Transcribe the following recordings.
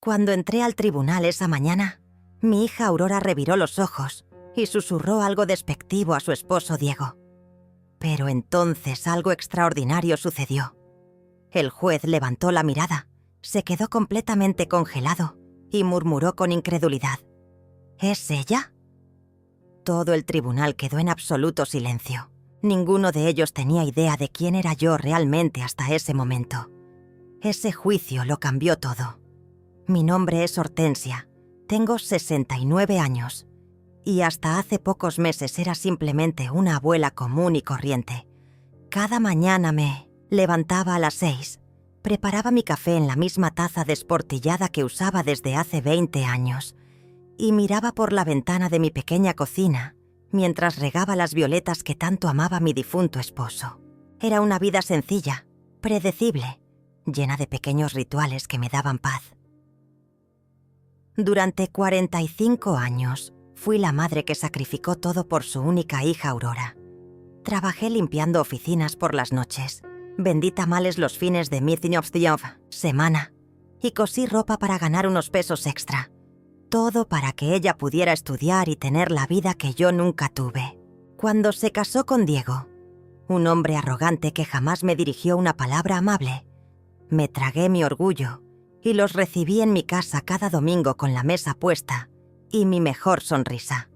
Cuando entré al tribunal esa mañana, mi hija Aurora reviró los ojos y susurró algo despectivo a su esposo Diego. Pero entonces algo extraordinario sucedió. El juez levantó la mirada, se quedó completamente congelado y murmuró con incredulidad: ¿Es ella? Todo el tribunal quedó en absoluto silencio. Ninguno de ellos tenía idea de quién era yo realmente hasta ese momento. Ese juicio lo cambió todo. Mi nombre es Hortensia, tengo 69 años y hasta hace pocos meses era simplemente una abuela común y corriente. Cada mañana me levantaba a las 6, preparaba mi café en la misma taza desportillada que usaba desde hace 20 años y miraba por la ventana de mi pequeña cocina mientras regaba las violetas que tanto amaba mi difunto esposo. Era una vida sencilla, predecible, llena de pequeños rituales que me daban paz. Durante 45 años, fui la madre que sacrificó todo por su única hija Aurora. Trabajé limpiando oficinas por las noches, vendí tamales los fines de semana y cosí ropa para ganar unos pesos extra. Todo para que ella pudiera estudiar y tener la vida que yo nunca tuve. Cuando se casó con Diego, un hombre arrogante que jamás me dirigió una palabra amable, me tragué mi orgullo y los recibí en mi casa cada domingo con la mesa puesta y mi mejor sonrisa.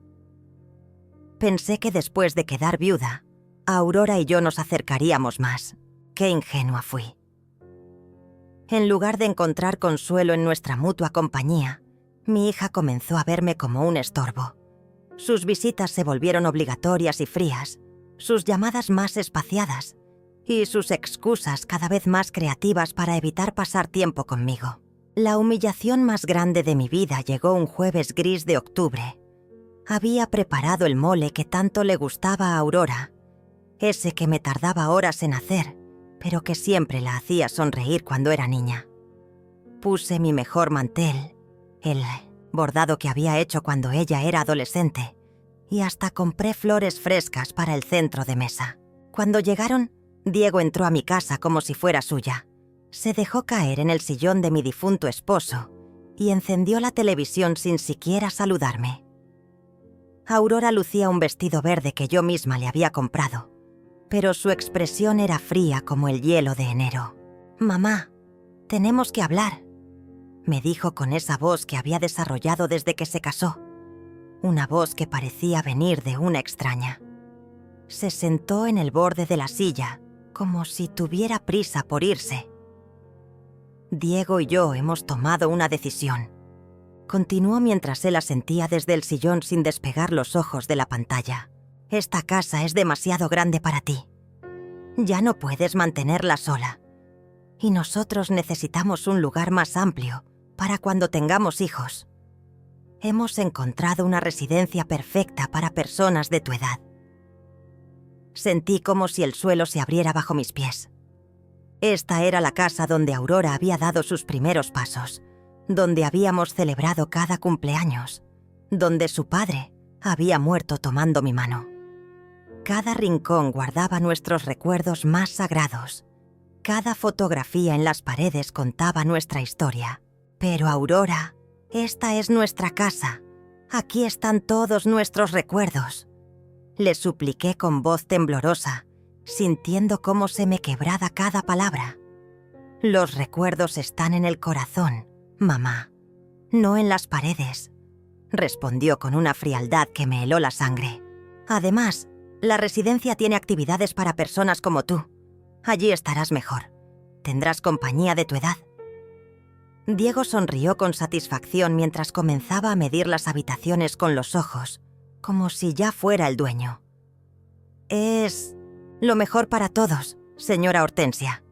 Pensé que después de quedar viuda, Aurora y yo nos acercaríamos más. Qué ingenua fui. En lugar de encontrar consuelo en nuestra mutua compañía, mi hija comenzó a verme como un estorbo. Sus visitas se volvieron obligatorias y frías, sus llamadas más espaciadas y sus excusas cada vez más creativas para evitar pasar tiempo conmigo. La humillación más grande de mi vida llegó un jueves gris de octubre. Había preparado el mole que tanto le gustaba a Aurora, ese que me tardaba horas en hacer, pero que siempre la hacía sonreír cuando era niña. Puse mi mejor mantel, el bordado que había hecho cuando ella era adolescente, y hasta compré flores frescas para el centro de mesa. Cuando llegaron, Diego entró a mi casa como si fuera suya. Se dejó caer en el sillón de mi difunto esposo y encendió la televisión sin siquiera saludarme. Aurora lucía un vestido verde que yo misma le había comprado, pero su expresión era fría como el hielo de enero. «Mamá, tenemos que hablar», me dijo con esa voz que había desarrollado desde que se casó, una voz que parecía venir de una extraña. Se sentó en el borde de la silla, como si tuviera prisa por irse. «Diego y yo hemos tomado una decisión», continuó mientras él asentía desde el sillón sin despegar los ojos de la pantalla. «Esta casa es demasiado grande para ti. Ya no puedes mantenerla sola. Y nosotros necesitamos un lugar más amplio para cuando tengamos hijos. Hemos encontrado una residencia perfecta para personas de tu edad». Sentí como si el suelo se abriera bajo mis pies. Esta era la casa donde Aurora había dado sus primeros pasos, donde habíamos celebrado cada cumpleaños, donde su padre había muerto tomando mi mano. Cada rincón guardaba nuestros recuerdos más sagrados. Cada fotografía en las paredes contaba nuestra historia. Pero Aurora, esta es nuestra casa. Aquí están todos nuestros recuerdos. Le supliqué con voz temblorosa, sintiendo cómo se me quebraba cada palabra. Los recuerdos están en el corazón, mamá, no en las paredes, respondió con una frialdad que me heló la sangre. Además, la residencia tiene actividades para personas como tú. Allí estarás mejor. Tendrás compañía de tu edad. Diego sonrió con satisfacción mientras comenzaba a medir las habitaciones con los ojos, como si ya fuera el dueño. «Es lo mejor para todos, señora Hortensia»,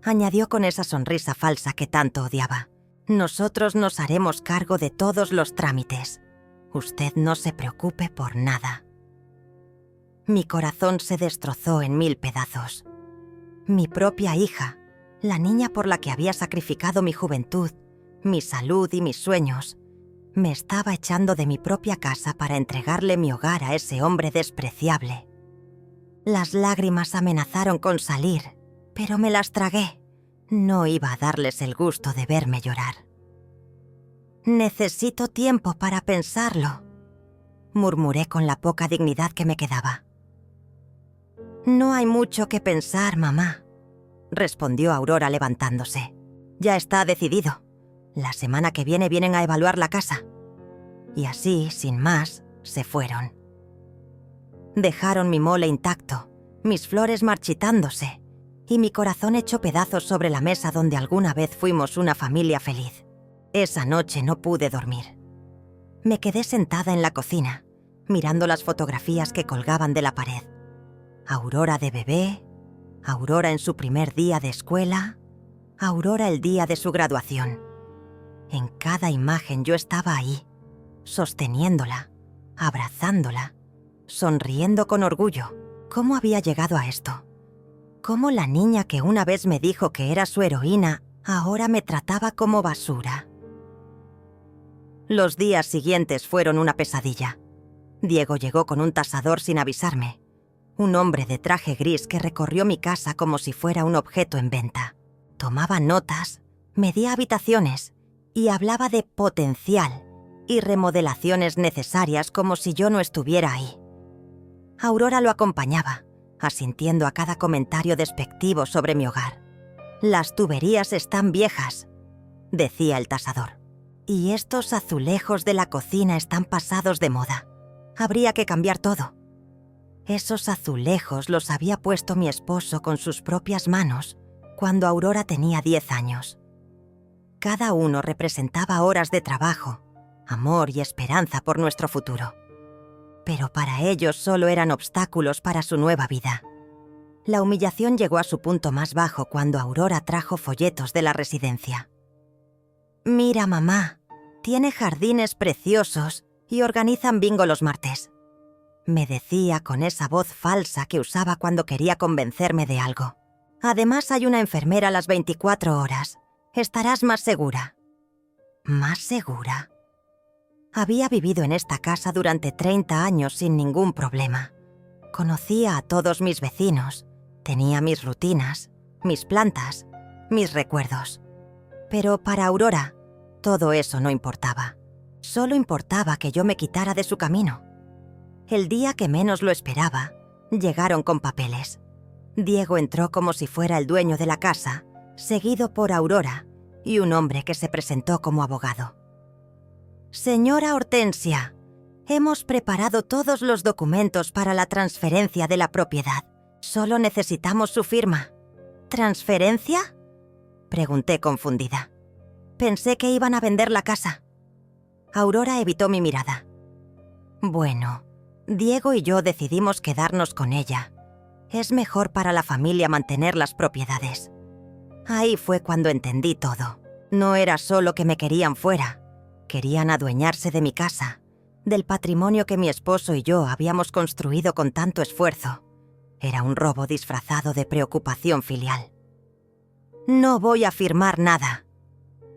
añadió con esa sonrisa falsa que tanto odiaba. «Nosotros nos haremos cargo de todos los trámites. Usted no se preocupe por nada». Mi corazón se destrozó en 1000 pedazos. Mi propia hija, la niña por la que había sacrificado mi juventud, mi salud y mis sueños, me estaba echando de mi propia casa para entregarle mi hogar a ese hombre despreciable. Las lágrimas amenazaron con salir, pero me las tragué. No iba a darles el gusto de verme llorar. Necesito tiempo para pensarlo, murmuré con la poca dignidad que me quedaba. No hay mucho que pensar, mamá, respondió Aurora levantándose. Ya está decidido. La semana que viene vienen a evaluar la casa. Y así, sin más, se fueron. Dejaron mi mole intacto, mis flores marchitándose y mi corazón hecho pedazos sobre la mesa donde alguna vez fuimos una familia feliz. Esa noche no pude dormir. Me quedé sentada en la cocina, mirando las fotografías que colgaban de la pared. Aurora de bebé, Aurora en su primer día de escuela, Aurora el día de su graduación. En cada imagen yo estaba ahí, sosteniéndola, abrazándola, sonriendo con orgullo. ¿Cómo había llegado a esto? ¿Cómo la niña que una vez me dijo que era su heroína ahora me trataba como basura? Los días siguientes fueron una pesadilla. Diego llegó con un tasador sin avisarme. Un hombre de traje gris que recorrió mi casa como si fuera un objeto en venta. Tomaba notas, medía habitaciones y hablaba de potencial y remodelaciones necesarias como si yo no estuviera ahí. Aurora lo acompañaba, asintiendo a cada comentario despectivo sobre mi hogar. «Las tuberías están viejas», decía el tasador. «Y estos azulejos de la cocina están pasados de moda. Habría que cambiar todo». Esos azulejos los había puesto mi esposo con sus propias manos cuando Aurora tenía 10 años. Cada uno representaba horas de trabajo, amor y esperanza por nuestro futuro. Pero para ellos solo eran obstáculos para su nueva vida. La humillación llegó a su punto más bajo cuando Aurora trajo folletos de la residencia. «Mira, mamá, tiene jardines preciosos y organizan bingo los martes», me decía con esa voz falsa que usaba cuando quería convencerme de algo. «Además hay una enfermera a las 24 horas. Estarás más segura». ¿Más segura? Había vivido en esta casa durante 30 años sin ningún problema. Conocía a todos mis vecinos, tenía mis rutinas, mis plantas, mis recuerdos. Pero para Aurora, todo eso no importaba. Solo importaba que yo me quitara de su camino. El día que menos lo esperaba, llegaron con papeles. Diego entró como si fuera el dueño de la casa, seguido por Aurora y un hombre que se presentó como abogado. «Señora Hortensia, hemos preparado todos los documentos para la transferencia de la propiedad. Solo necesitamos su firma». «¿Transferencia?», pregunté confundida. Pensé que iban a vender la casa. Aurora evitó mi mirada. «Bueno, Diego y yo decidimos quedarnos con ella. Es mejor para la familia mantener las propiedades». Ahí fue cuando entendí todo. No era solo que me querían fuera. Querían adueñarse de mi casa, del patrimonio que mi esposo y yo habíamos construido con tanto esfuerzo. Era un robo disfrazado de preocupación filial. «No voy a firmar nada»,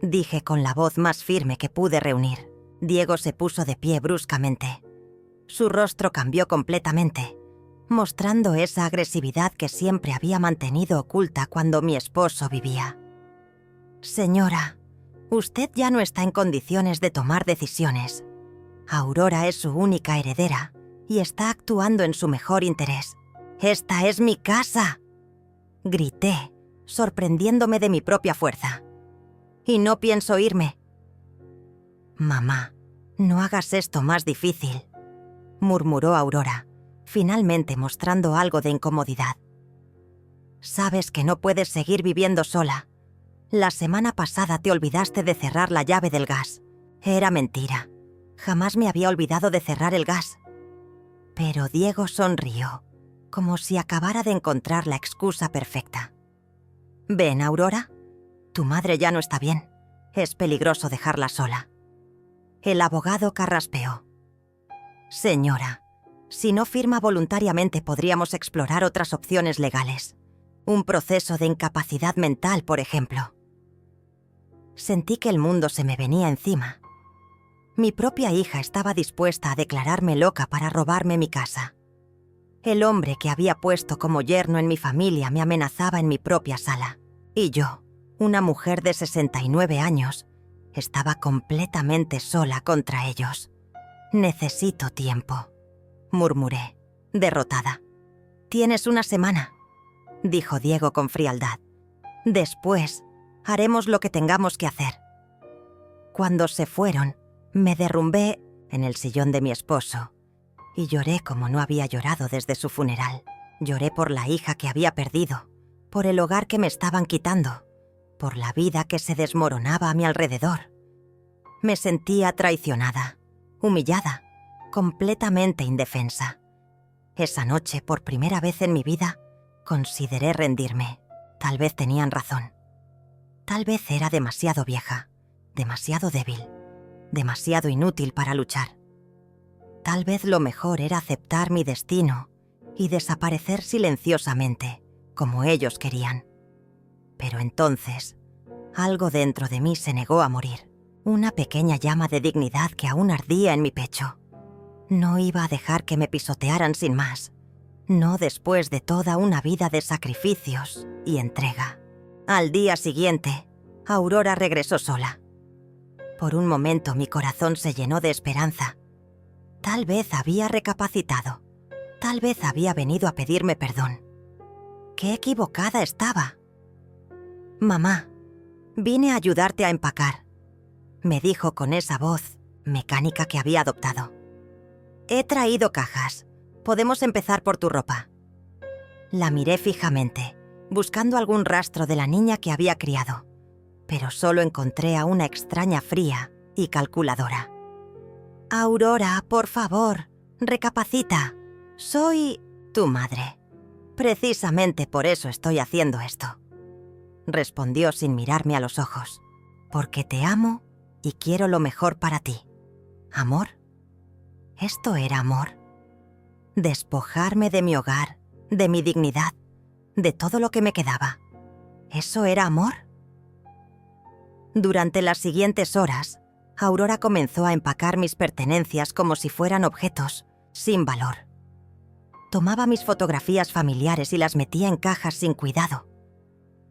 dije con la voz más firme que pude reunir. Diego se puso de pie bruscamente. Su rostro cambió completamente, mostrando esa agresividad que siempre había mantenido oculta cuando mi esposo vivía. «Señora, usted ya no está en condiciones de tomar decisiones. Aurora es su única heredera y está actuando en su mejor interés. ¡Esta es mi casa!», grité, sorprendiéndome de mi propia fuerza. «Y no pienso irme». «Mamá, no hagas esto más difícil», murmuró Aurora, finalmente mostrando algo de incomodidad. «Sabes que no puedes seguir viviendo sola. La semana pasada te olvidaste de cerrar la llave del gas. Era mentira. Jamás me había olvidado de cerrar el gas». Pero Diego sonrió, como si acabara de encontrar la excusa perfecta. «Ven, Aurora, tu madre ya no está bien. Es peligroso dejarla sola». El abogado carraspeó. «Señora, si no firma voluntariamente podríamos explorar otras opciones legales. Un proceso de incapacidad mental, por ejemplo». Sentí que el mundo se me venía encima. Mi propia hija estaba dispuesta a declararme loca para robarme mi casa. El hombre que había puesto como yerno en mi familia me amenazaba en mi propia sala. Y yo, una mujer de 69 años, Estaba completamente sola contra ellos. «Necesito tiempo», murmuré, derrotada. «Tienes una semana», dijo Diego con frialdad. «Después, haremos lo que tengamos que hacer». Cuando se fueron, me derrumbé en el sillón de mi esposo y lloré como no había llorado desde su funeral. Lloré por la hija que había perdido, por el hogar que me estaban quitando, por la vida que se desmoronaba a mi alrededor. Me sentía traicionada, humillada, completamente indefensa. Esa noche, por primera vez en mi vida, consideré rendirme. Tal vez tenían razón. Tal vez era demasiado vieja, demasiado débil, demasiado inútil para luchar. Tal vez lo mejor era aceptar mi destino y desaparecer silenciosamente, como ellos querían. Pero entonces, algo dentro de mí se negó a morir. Una pequeña llama de dignidad que aún ardía en mi pecho. No iba a dejar que me pisotearan sin más. No después de toda una vida de sacrificios y entrega. Al día siguiente, Aurora regresó sola. Por un momento mi corazón se llenó de esperanza. Tal vez había recapacitado. Tal vez había venido a pedirme perdón. ¡Qué equivocada estaba! «Mamá, vine a ayudarte a empacar», me dijo con esa voz mecánica que había adoptado. «He traído cajas. Podemos empezar por tu ropa». La miré fijamente, buscando algún rastro de la niña que había criado, pero solo encontré a una extraña fría y calculadora. «Aurora, por favor, recapacita. Soy tu madre. Precisamente por eso estoy haciendo esto», respondió sin mirarme a los ojos. «Porque te amo y quiero lo mejor para ti». ¿Amor? ¿Esto era amor? Despojarme de mi hogar, de mi dignidad, de todo lo que me quedaba. ¿Eso era amor? Durante las siguientes horas, Aurora comenzó a empacar mis pertenencias como si fueran objetos, sin valor. Tomaba mis fotografías familiares y las metía en cajas sin cuidado.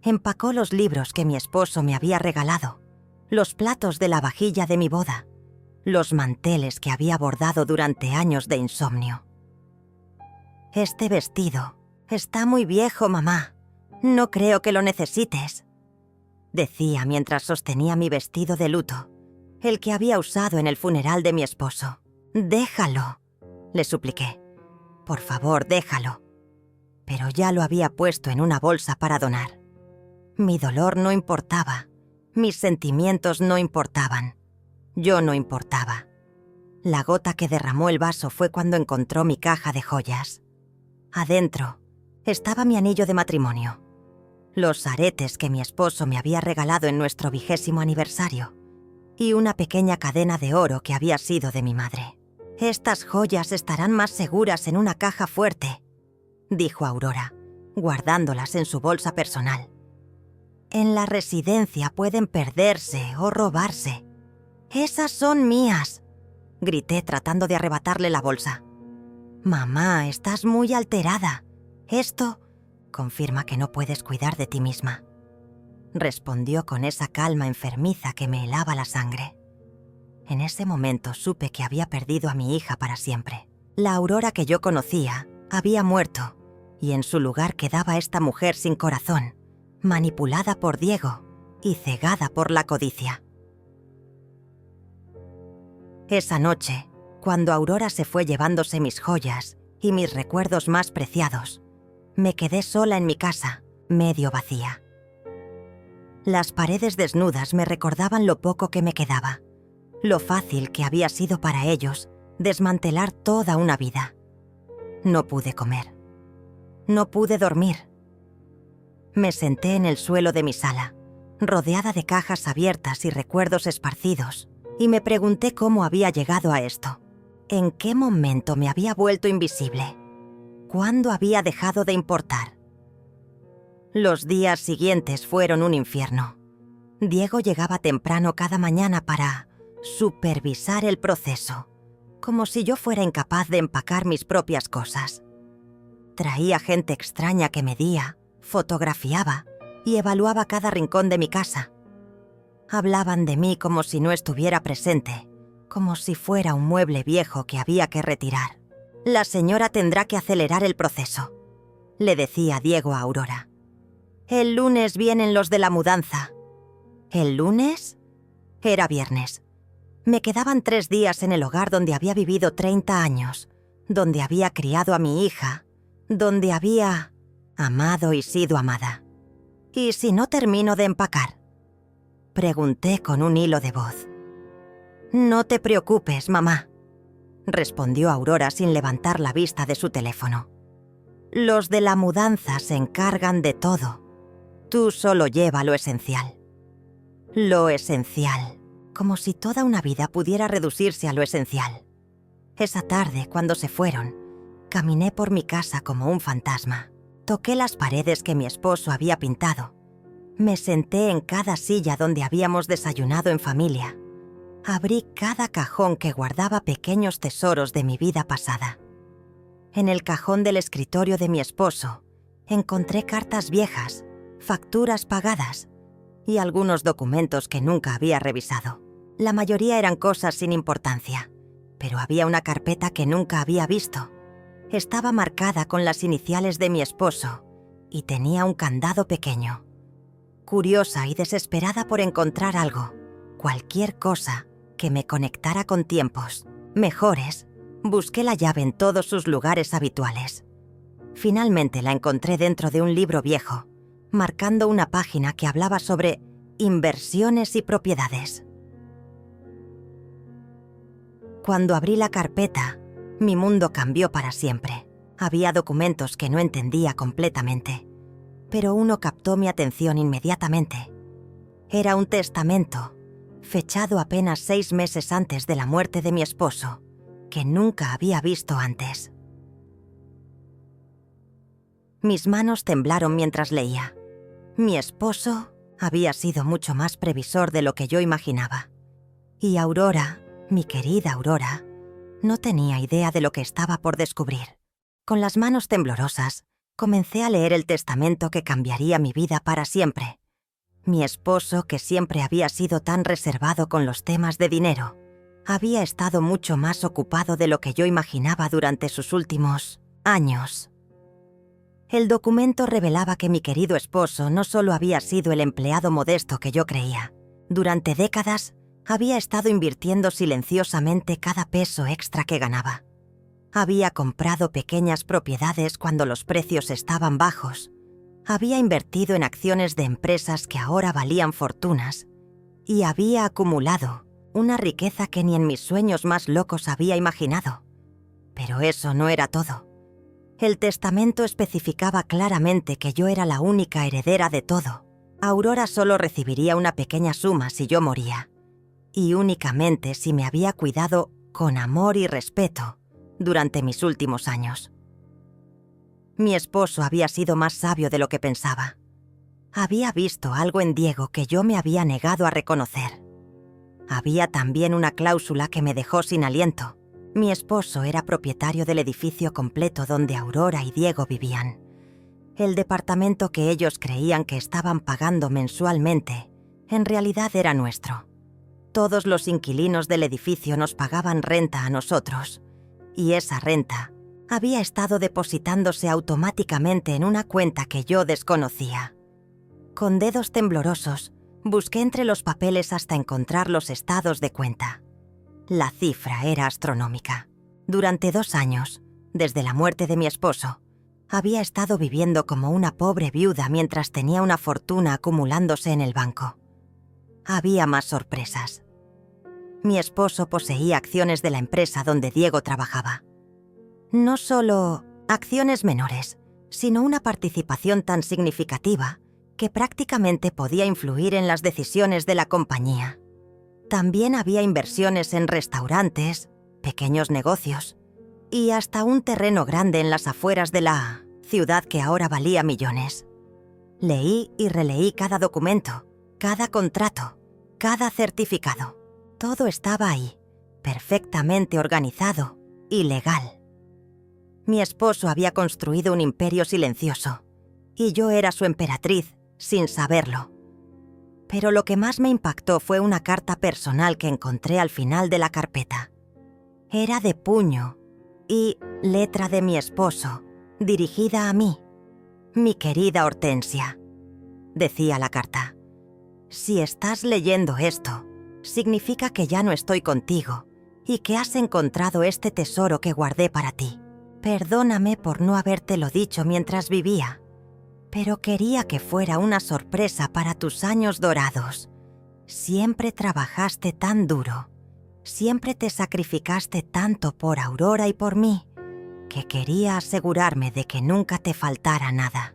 Empacó los libros que mi esposo me había regalado, los platos de la vajilla de mi boda, los manteles que había bordado durante años de insomnio. «Este vestido está muy viejo, mamá. No creo que lo necesites», decía mientras sostenía mi vestido de luto, el que había usado en el funeral de mi esposo. «Déjalo», le supliqué. «Por favor, déjalo». Pero ya lo había puesto en una bolsa para donar. Mi dolor no importaba. Mis sentimientos no importaban. Yo no importaba. La gota que derramó el vaso fue cuando encontró mi caja de joyas. Adentro estaba mi anillo de matrimonio, los aretes que mi esposo me había regalado en nuestro 20º aniversario y una pequeña cadena de oro que había sido de mi madre. «Estas joyas estarán más seguras en una caja fuerte», dijo Aurora, guardándolas en su bolsa personal. «En la residencia pueden perderse o robarse». «Esas son mías», grité tratando de arrebatarle la bolsa. «Mamá, estás muy alterada. Esto confirma que no puedes cuidar de ti misma», respondió con esa calma enfermiza que me helaba la sangre. En ese momento supe que había perdido a mi hija para siempre. La Aurora que yo conocía había muerto y en su lugar quedaba esta mujer sin corazón, manipulada por Diego y cegada por la codicia. Esa noche, cuando Aurora se fue llevándose mis joyas y mis recuerdos más preciados, me quedé sola en mi casa, medio vacía. Las paredes desnudas me recordaban lo poco que me quedaba, lo fácil que había sido para ellos desmantelar toda una vida. No pude comer. No pude dormir. Me senté en el suelo de mi sala, rodeada de cajas abiertas y recuerdos esparcidos, y me pregunté cómo había llegado a esto. ¿En qué momento me había vuelto invisible? ¿Cuándo había dejado de importar? Los días siguientes fueron un infierno. Diego llegaba temprano cada mañana para supervisar el proceso, como si yo fuera incapaz de empacar mis propias cosas. Traía gente extraña que medía, fotografiaba y evaluaba cada rincón de mi casa. Hablaban de mí como si no estuviera presente, como si fuera un mueble viejo que había que retirar. «La señora tendrá que acelerar el proceso», le decía Diego a Aurora. «El lunes vienen los de la mudanza». ¿El lunes? Era viernes. Me quedaban 3 días en el hogar donde había vivido 30 años, donde había criado a mi hija, donde había amado y sido amada. ¿Y si no termino de empacar?, pregunté con un hilo de voz. «No te preocupes, mamá», respondió Aurora sin levantar la vista de su teléfono. «Los de la mudanza se encargan de todo. Tú solo lleva lo esencial». Lo esencial, como si toda una vida pudiera reducirse a lo esencial. Esa tarde, cuando se fueron, caminé por mi casa como un fantasma. Toqué las paredes que mi esposo había pintado. Me senté en cada silla donde habíamos desayunado en familia. Abrí cada cajón que guardaba pequeños tesoros de mi vida pasada. En el cajón del escritorio de mi esposo, encontré cartas viejas, facturas pagadas y algunos documentos que nunca había revisado. La mayoría eran cosas sin importancia, pero había una carpeta que nunca había visto. Estaba marcada con las iniciales de mi esposo y tenía un candado pequeño. Curiosa y desesperada por encontrar algo, cualquier cosa que me conectara con tiempos mejores, busqué la llave en todos sus lugares habituales. Finalmente la encontré dentro de un libro viejo, marcando una página que hablaba sobre inversiones y propiedades. Cuando abrí la carpeta, mi mundo cambió para siempre. Había documentos que no entendía completamente, pero uno captó mi atención inmediatamente. Era un testamento, fechado apenas 6 meses antes de la muerte de mi esposo, que nunca había visto antes. Mis manos temblaron mientras leía. Mi esposo había sido mucho más previsor de lo que yo imaginaba. Y Aurora, mi querida Aurora, no tenía idea de lo que estaba por descubrir. Con las manos temblorosas, comencé a leer el testamento que cambiaría mi vida para siempre. Mi esposo, que siempre había sido tan reservado con los temas de dinero, había estado mucho más ocupado de lo que yo imaginaba durante sus últimos años. El documento revelaba que mi querido esposo no solo había sido el empleado modesto que yo creía. Durante décadas, había estado invirtiendo silenciosamente cada peso extra que ganaba. Había comprado pequeñas propiedades cuando los precios estaban bajos. Había invertido en acciones de empresas que ahora valían fortunas. Y había acumulado una riqueza que ni en mis sueños más locos había imaginado. Pero eso no era todo. El testamento especificaba claramente que yo era la única heredera de todo. Aurora solo recibiría una pequeña suma si yo moría. Y únicamente si me había cuidado con amor y respeto durante mis últimos años. Mi esposo había sido más sabio de lo que pensaba. Había visto algo en Diego que yo me había negado a reconocer. Había también una cláusula que me dejó sin aliento. Mi esposo era propietario del edificio completo donde Aurora y Diego vivían. El departamento que ellos creían que estaban pagando mensualmente, en realidad era nuestro. Todos los inquilinos del edificio nos pagaban renta a nosotros, y esa renta había estado depositándose automáticamente en una cuenta que yo desconocía. Con dedos temblorosos, busqué entre los papeles hasta encontrar los estados de cuenta. La cifra era astronómica. Durante 2 años, desde la muerte de mi esposo, había estado viviendo como una pobre viuda mientras tenía una fortuna acumulándose en el banco. Había más sorpresas. Mi esposo poseía acciones de la empresa donde Diego trabajaba. No solo acciones menores, sino una participación tan significativa que prácticamente podía influir en las decisiones de la compañía. También había inversiones en restaurantes, pequeños negocios y hasta un terreno grande en las afueras de la ciudad que ahora valía millones. Leí y releí cada documento, cada contrato, cada certificado. Todo estaba ahí, perfectamente organizado y legal. Mi esposo había construido un imperio silencioso y yo era su emperatriz sin saberlo. Pero lo que más me impactó fue una carta personal que encontré al final de la carpeta. Era de puño y letra de mi esposo, dirigida a mí. Mi querida Hortensia, decía la carta. Si estás leyendo esto, significa que ya no estoy contigo y que has encontrado este tesoro que guardé para ti. Perdóname por no habértelo dicho mientras vivía, pero quería que fuera una sorpresa para tus años dorados. Siempre trabajaste tan duro, siempre te sacrificaste tanto por Aurora y por mí, que quería asegurarme de que nunca te faltara nada.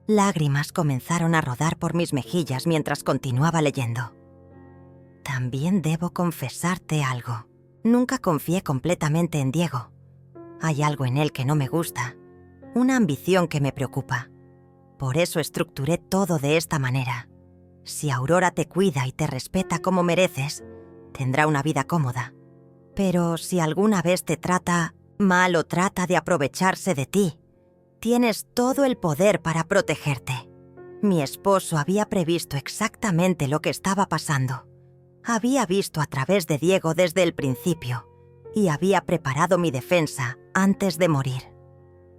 Lágrimas comenzaron a rodar por mis mejillas mientras continuaba leyendo. También debo confesarte algo. Nunca confié completamente en Diego. Hay algo en él que no me gusta, una ambición que me preocupa. Por eso estructuré todo de esta manera. Si Aurora te cuida y te respeta como mereces, tendrá una vida cómoda. Pero si alguna vez te trata mal o trata de aprovecharse de ti, tienes todo el poder para protegerte. Mi esposo había previsto exactamente lo que estaba pasando. Había visto a través de Diego desde el principio y había preparado mi defensa antes de morir.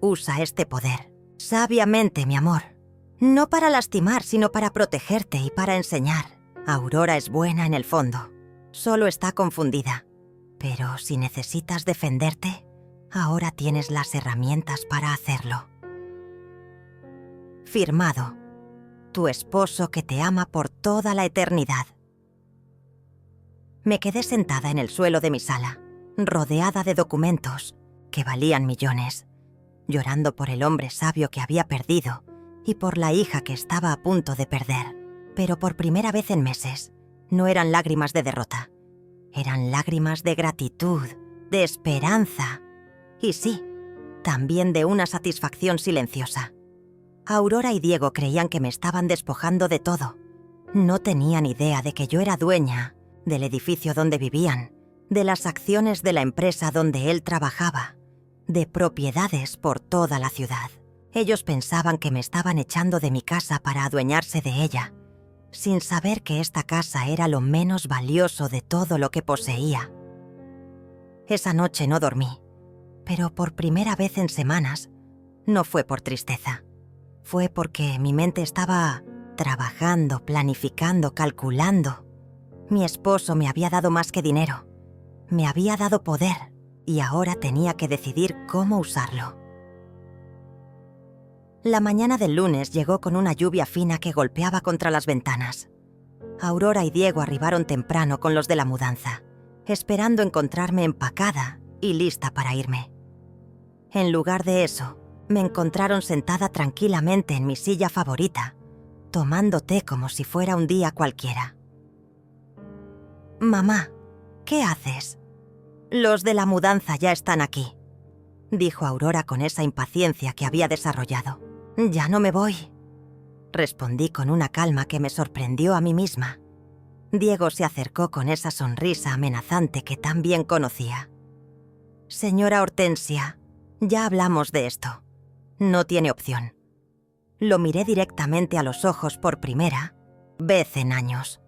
Usa este poder sabiamente, mi amor. No para lastimar, sino para protegerte y para enseñar. Aurora es buena en el fondo. Solo está confundida. Pero si necesitas defenderte, ahora tienes las herramientas para hacerlo. Firmado. Tu esposo que te ama por toda la eternidad. Me quedé sentada en el suelo de mi sala, rodeada de documentos que valían millones, llorando por el hombre sabio que había perdido y por la hija que estaba a punto de perder. Pero por primera vez en meses, no eran lágrimas de derrota. Eran lágrimas de gratitud, de esperanza y sí, también de una satisfacción silenciosa. Aurora y Diego creían que me estaban despojando de todo. No tenían idea de que yo era dueña del edificio donde vivían, de las acciones de la empresa donde él trabajaba, de propiedades por toda la ciudad. Ellos pensaban que me estaban echando de mi casa para adueñarse de ella, sin saber que esta casa era lo menos valioso de todo lo que poseía. Esa noche no dormí, pero por primera vez en semanas, no fue por tristeza. Fue porque mi mente estaba trabajando, planificando, calculando. Mi esposo me había dado más que dinero. Me había dado poder y ahora tenía que decidir cómo usarlo. La mañana del lunes llegó con una lluvia fina que golpeaba contra las ventanas. Aurora y Diego arribaron temprano con los de la mudanza, esperando encontrarme empacada y lista para irme. En lugar de eso, me encontraron sentada tranquilamente en mi silla favorita, tomando té como si fuera un día cualquiera. «Mamá, ¿qué haces?» «Los de la mudanza ya están aquí», dijo Aurora con esa impaciencia que había desarrollado. «Ya no me voy», respondí con una calma que me sorprendió a mí misma. Diego se acercó con esa sonrisa amenazante que tan bien conocía. «Señora Hortensia, ya hablamos de esto. No tiene opción». Lo miré directamente a los ojos por primera vez en años.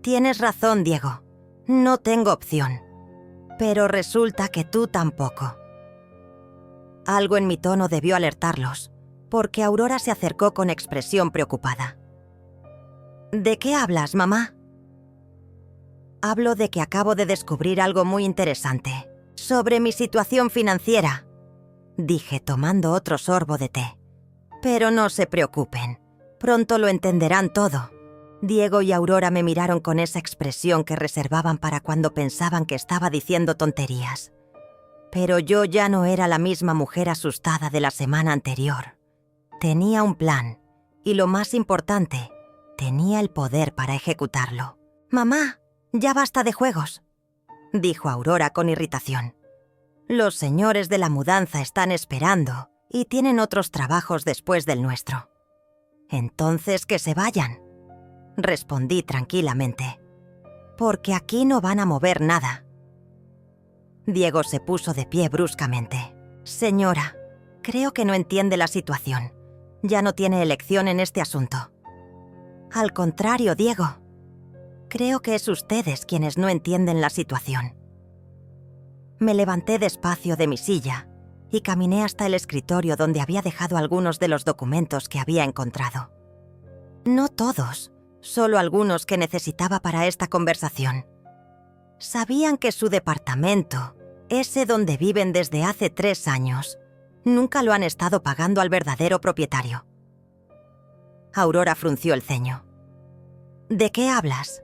«Tienes razón, Diego. No tengo opción. Pero resulta que tú tampoco». Algo en mi tono debió alertarlos, porque Aurora se acercó con expresión preocupada. «¿De qué hablas, mamá?» «Hablo de que acabo de descubrir algo muy interesante sobre mi situación financiera», dije tomando otro sorbo de té. «Pero no se preocupen, pronto lo entenderán todo». Diego y Aurora me miraron con esa expresión que reservaban para cuando pensaban que estaba diciendo tonterías. Pero yo ya no era la misma mujer asustada de la semana anterior. Tenía un plan, y lo más importante, tenía el poder para ejecutarlo. «Mamá, ya basta de juegos», dijo Aurora con irritación. «Los señores de la mudanza están esperando y tienen otros trabajos después del nuestro». «Entonces que se vayan», respondí tranquilamente. «Porque aquí no van a mover nada». Diego se puso de pie bruscamente. «Señora, creo que no entiende la situación. Ya no tiene elección en este asunto. Al contrario, Diego. Creo que es ustedes quienes no entienden la situación. Me levanté despacio de mi silla y caminé hasta el escritorio donde había dejado algunos de los documentos que había encontrado. No todos, solo algunos que necesitaba para esta conversación. Sabían que su departamento, ese donde viven desde hace 3 años, nunca lo han estado pagando al verdadero propietario. Aurora frunció el ceño. ¿De qué hablas?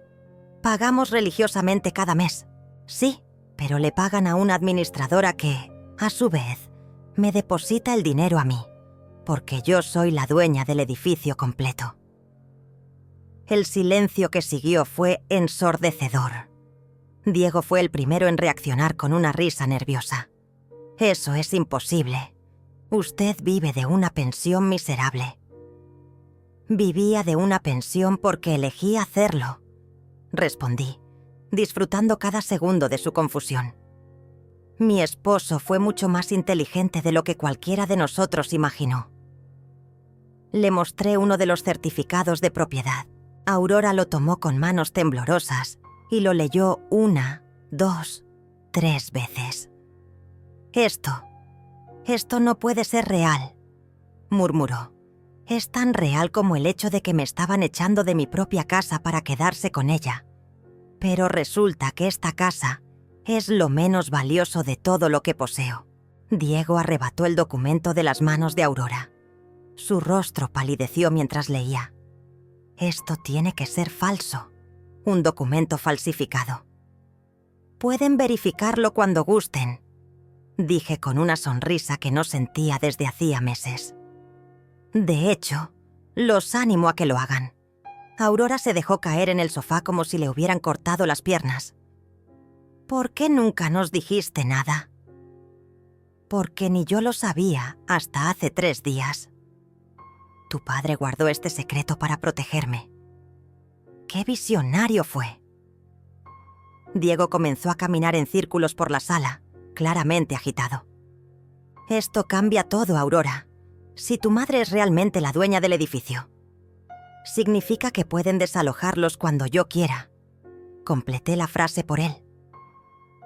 Pagamos religiosamente cada mes. Sí, pero le pagan a una administradora que, a su vez, me deposita el dinero a mí, porque yo soy la dueña del edificio completo. El silencio que siguió fue ensordecedor. Diego fue el primero en reaccionar con una risa nerviosa. Eso es imposible. Usted vive de una pensión miserable. Vivía de una pensión porque elegí hacerlo, respondí, disfrutando cada segundo de su confusión. Mi esposo fue mucho más inteligente de lo que cualquiera de nosotros imaginó. Le mostré uno de los certificados de propiedad. Aurora lo tomó con manos temblorosas y lo leyó 1, 2, 3 veces. Esto no puede ser real, murmuró. Es tan real como el hecho de que me estaban echando de mi propia casa para quedarse con ella. Pero resulta que esta casa es lo menos valioso de todo lo que poseo. Diego arrebató el documento de las manos de Aurora. Su rostro palideció mientras leía. Esto tiene que ser falso. Un documento falsificado. Pueden verificarlo cuando gusten, dije con una sonrisa que no sentía desde hacía meses. De hecho, los animo a que lo hagan. Aurora se dejó caer en el sofá como si le hubieran cortado las piernas. ¿Por qué nunca nos dijiste nada? Porque ni yo lo sabía hasta hace 3 días. Tu padre guardó este secreto para protegerme. ¡Qué visionario fue! Diego comenzó a caminar en círculos por la sala, claramente agitado. Esto cambia todo, Aurora. Si tu madre es realmente la dueña del edificio, significa que pueden desalojarlos cuando yo quiera. Completé la frase por él.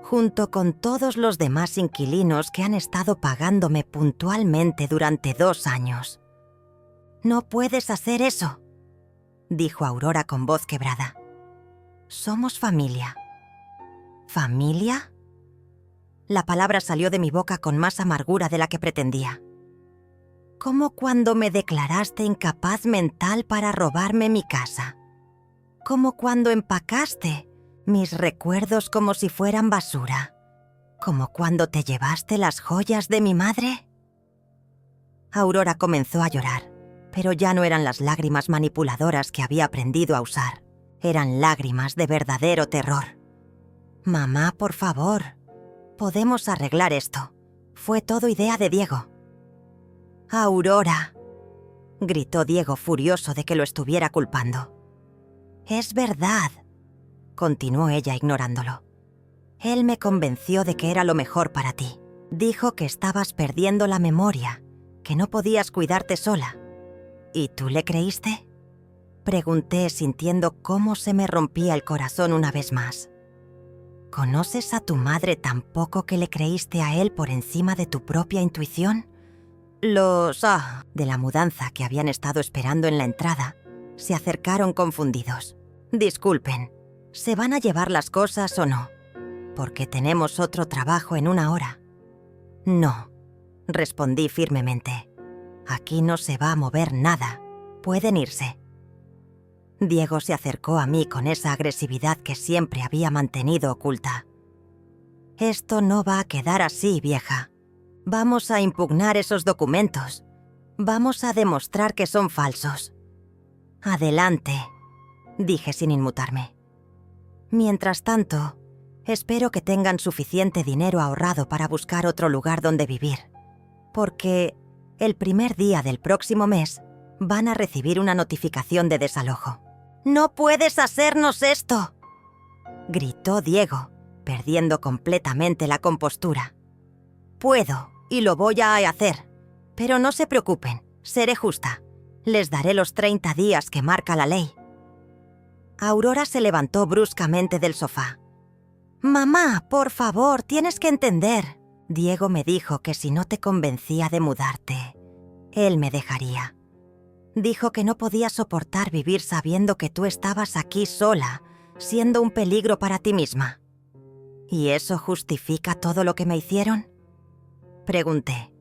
Junto con todos los demás inquilinos que han estado pagándome puntualmente durante 2 años. No puedes hacer eso, dijo Aurora con voz quebrada. Somos familia. ¿Familia? La palabra salió de mi boca con más amargura de la que pretendía. Como cuando me declaraste incapaz mental para robarme mi casa. Como cuando empacaste mis recuerdos como si fueran basura. Como cuando te llevaste las joyas de mi madre. Aurora comenzó a llorar, pero ya no eran las lágrimas manipuladoras que había aprendido a usar. Eran lágrimas de verdadero terror. Mamá, por favor, podemos arreglar esto. Fue todo idea de Diego. Aurora, gritó Diego furioso de que lo estuviera culpando. Es verdad, continuó ella ignorándolo. Él me convenció de que era lo mejor para ti. Dijo que estabas perdiendo la memoria, que no podías cuidarte sola. ¿Y tú le creíste? Pregunté sintiendo cómo se me rompía el corazón una vez más. ¿Conoces a tu madre tan poco que le creíste a él por encima de tu propia intuición? Los de la mudanza que habían estado esperando en la entrada se acercaron confundidos. Disculpen, ¿se van a llevar las cosas o no? Porque tenemos otro trabajo en 1 hora. No, respondí firmemente. Aquí no se va a mover nada. Pueden irse. Diego se acercó a mí con esa agresividad que siempre había mantenido oculta. Esto no va a quedar así, vieja. Vamos a impugnar esos documentos. Vamos a demostrar que son falsos. Adelante, dije sin inmutarme. Mientras tanto, espero que tengan suficiente dinero ahorrado para buscar otro lugar donde vivir. Porque el primer día del próximo mes van a recibir una notificación de desalojo. ¡No puedes hacernos esto!, gritó Diego, perdiendo completamente la compostura. Puedo, y lo voy a hacer, pero no se preocupen, Seré justa. Les daré los 30 días que marca la ley. Aurora se levantó bruscamente del sofá. «Mamá, por favor, tienes que entender». Diego me dijo que si no te convencía de mudarte, él me dejaría. Dijo que no podía soportar vivir sabiendo que tú estabas aquí sola, siendo un peligro para ti misma. ¿Y eso justifica todo lo que me hicieron?, pregunté.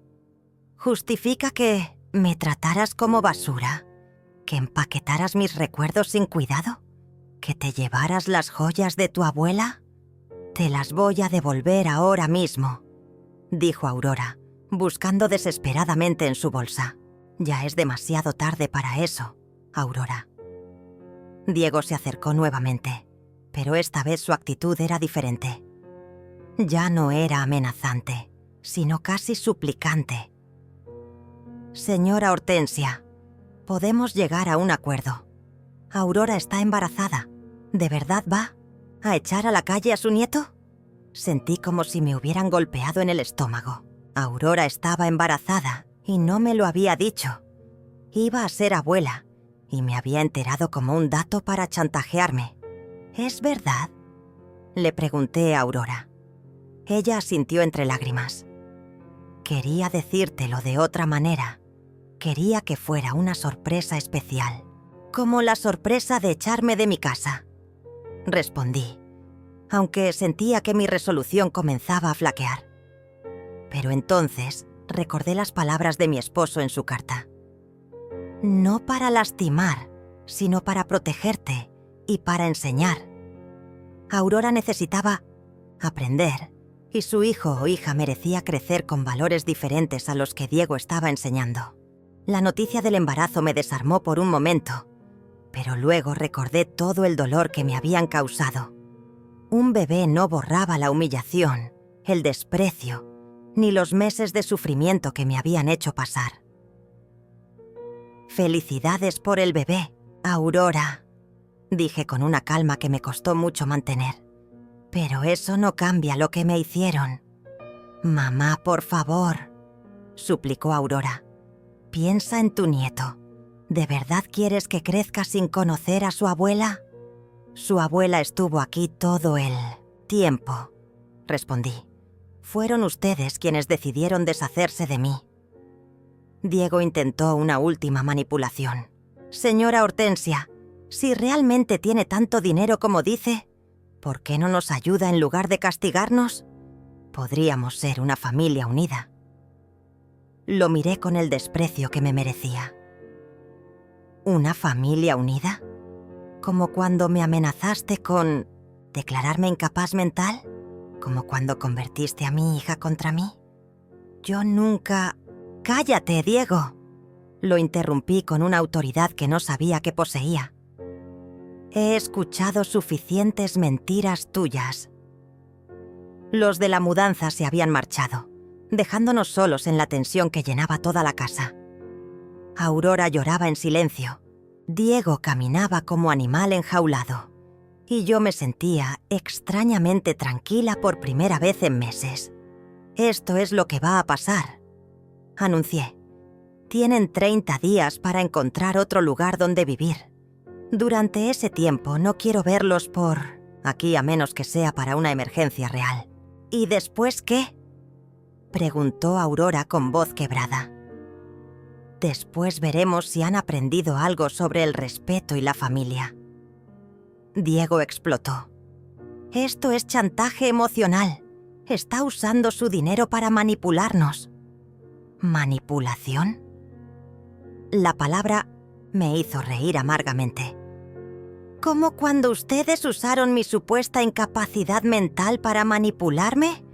¿Justifica que me trataras como basura? ¿Que empaquetaras mis recuerdos sin cuidado? ¿Que te llevaras las joyas de tu abuela? Te las voy a devolver ahora mismo, dijo Aurora, buscando desesperadamente en su bolsa. Ya es demasiado tarde para eso, Aurora. Diego se acercó nuevamente, pero esta vez su actitud era diferente. Ya no era amenazante, sino casi suplicante. Señora Hortensia, podemos llegar a un acuerdo. Aurora está embarazada. ¿De verdad va a echar a la calle a su nieto? Sentí como si me hubieran golpeado en el estómago. Aurora estaba embarazada y no me lo había dicho. Iba a ser abuela y me había enterado como un dato para chantajearme. ¿Es verdad?, le pregunté a Aurora. Ella asintió entre lágrimas. Quería decírtelo de otra manera. Quería que fuera una sorpresa especial, como la sorpresa de echarme de mi casa. Respondí, aunque sentía que mi resolución comenzaba a flaquear. Pero entonces recordé las palabras de mi esposo en su carta. No para lastimar, sino para protegerte y para enseñar. Aurora necesitaba aprender, y su hijo o hija merecía crecer con valores diferentes a los que Diego estaba enseñando. La noticia del embarazo me desarmó por un momento, pero luego recordé todo el dolor que me habían causado. Un bebé no borraba la humillación, el desprecio, ni los meses de sufrimiento que me habían hecho pasar. «Felicidades por el bebé, Aurora», dije con una calma que me costó mucho mantener. «Pero eso no cambia lo que me hicieron». «Mamá, por favor», suplicó Aurora. «Piensa en tu nieto. ¿De verdad quieres que crezca sin conocer a su abuela?» «Su abuela estuvo aquí todo el tiempo», respondí. «Fueron ustedes quienes decidieron deshacerse de mí». Diego intentó una última manipulación. «Señora Hortensia, si realmente tiene tanto dinero como dice, ¿por qué no nos ayuda en lugar de castigarnos? Podríamos ser una familia unida». Lo miré con el desprecio que me merecía. ¿Una familia unida? ¿Como cuando me amenazaste con declararme incapaz mental? ¿Como cuando convertiste a mi hija contra mí? Yo nunca... «¡Cállate, Diego!», lo interrumpí con una autoridad que no sabía que poseía. «He escuchado suficientes mentiras tuyas». Los de la mudanza se habían marchado, dejándonos solos en la tensión que llenaba toda la casa. Aurora lloraba en silencio. Diego caminaba como animal enjaulado. Y yo me sentía extrañamente tranquila por primera vez en meses. «Esto es lo que va a pasar», anuncié. «Tienen 30 días para encontrar otro lugar donde vivir. Durante ese tiempo no quiero verlos por aquí a menos que sea para una emergencia real». «¿Y después qué?», preguntó Aurora con voz quebrada. «Después veremos si han aprendido algo sobre el respeto y la familia». Diego explotó. «Esto es chantaje emocional. Está usando su dinero para manipularnos». ¿Manipulación? La palabra me hizo reír amargamente. ¿Cómo cuando ustedes usaron mi supuesta incapacidad mental para manipularme?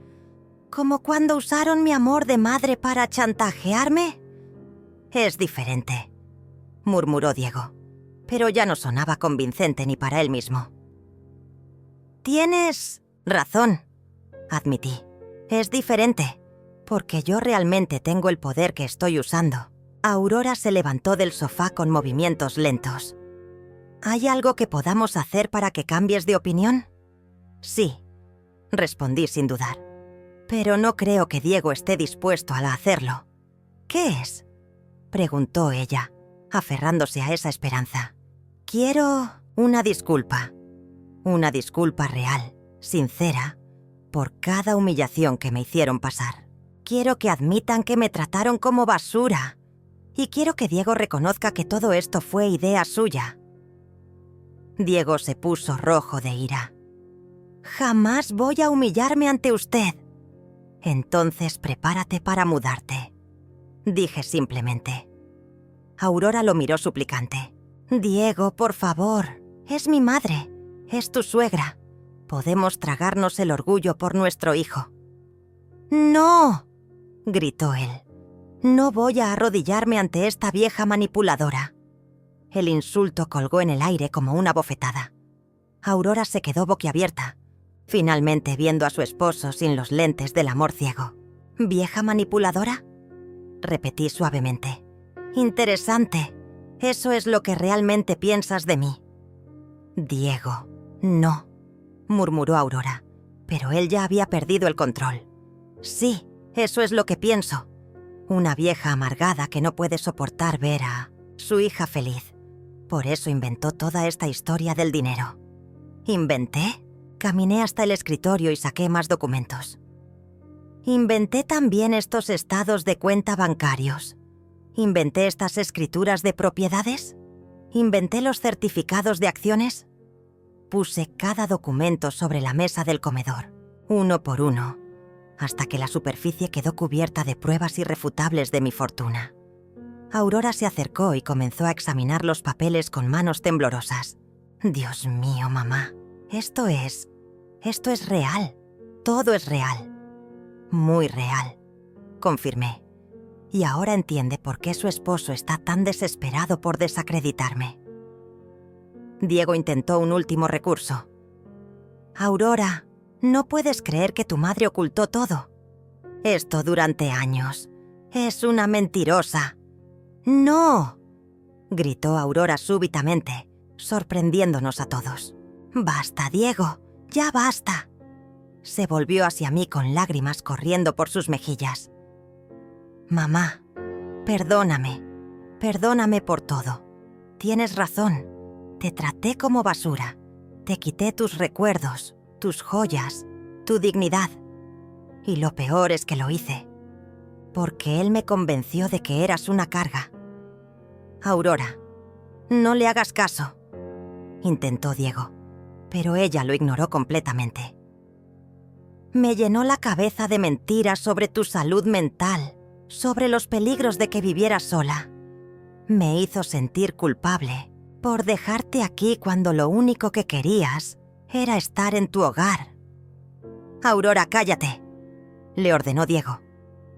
¿Como cuando usaron mi amor de madre para chantajearme? Es diferente, murmuró Diego, pero ya no sonaba convincente ni para él mismo. Tienes razón, admití. Es diferente, porque yo realmente tengo el poder que estoy usando. Aurora se levantó del sofá con movimientos lentos. ¿Hay algo que podamos hacer para que cambies de opinión? Sí, respondí sin dudar. Pero no creo que Diego esté dispuesto a hacerlo. ¿Qué es? preguntó ella, aferrándose a esa esperanza. Quiero una disculpa real, sincera, por cada humillación que me hicieron pasar. Quiero que admitan que me trataron como basura y quiero que Diego reconozca que todo esto fue idea suya. Diego se puso rojo de ira. Jamás voy a humillarme ante usted. Entonces prepárate para mudarte, dije simplemente. Aurora lo miró suplicante. Diego, por favor, es mi madre, es tu suegra. Podemos tragarnos el orgullo por nuestro hijo. ¡No!, gritó él. No voy a arrodillarme ante esta vieja manipuladora. El insulto colgó en el aire como una bofetada. Aurora se quedó boquiabierta, finalmente viendo a su esposo sin los lentes del amor ciego. ¿Vieja manipuladora?, repetí suavemente. Interesante. Eso es lo que realmente piensas de mí. Diego, no, murmuró Aurora, pero él ya había perdido el control. Sí, eso es lo que pienso. Una vieja amargada que no puede soportar ver a su hija feliz. Por eso inventó toda esta historia del dinero. ¿Inventé? Caminé hasta el escritorio y saqué más documentos. Inventé también estos estados de cuenta bancarios. ¿Inventé estas escrituras de propiedades? ¿Inventé los certificados de acciones? Puse cada documento sobre la mesa del comedor, uno por uno, hasta que la superficie quedó cubierta de pruebas irrefutables de mi fortuna. Aurora se acercó y comenzó a examinar los papeles con manos temblorosas. Dios mío, mamá, esto es real. Todo es real. Muy real, confirmé. Y ahora entiende por qué su esposo está tan desesperado por desacreditarme. Diego intentó un último recurso. Aurora, no puedes creer que tu madre ocultó todo. Esto durante años. Es una mentirosa. ¡No!, gritó Aurora súbitamente, sorprendiéndonos a todos. ¡Basta, Diego! ¡Ya basta! Se volvió hacia mí con lágrimas corriendo por sus mejillas. Mamá, perdóname por todo. Tienes razón, te traté como basura, te quité tus recuerdos, tus joyas, tu dignidad. Y lo peor es que lo hice, porque él me convenció de que eras una carga. Aurora, no le hagas caso, intentó Diego, pero ella lo ignoró completamente. Me llenó la cabeza de mentiras sobre tu salud mental, sobre los peligros de que vivieras sola. Me hizo sentir culpable por dejarte aquí cuando lo único que querías era estar en tu hogar. Aurora, cállate, le ordenó Diego,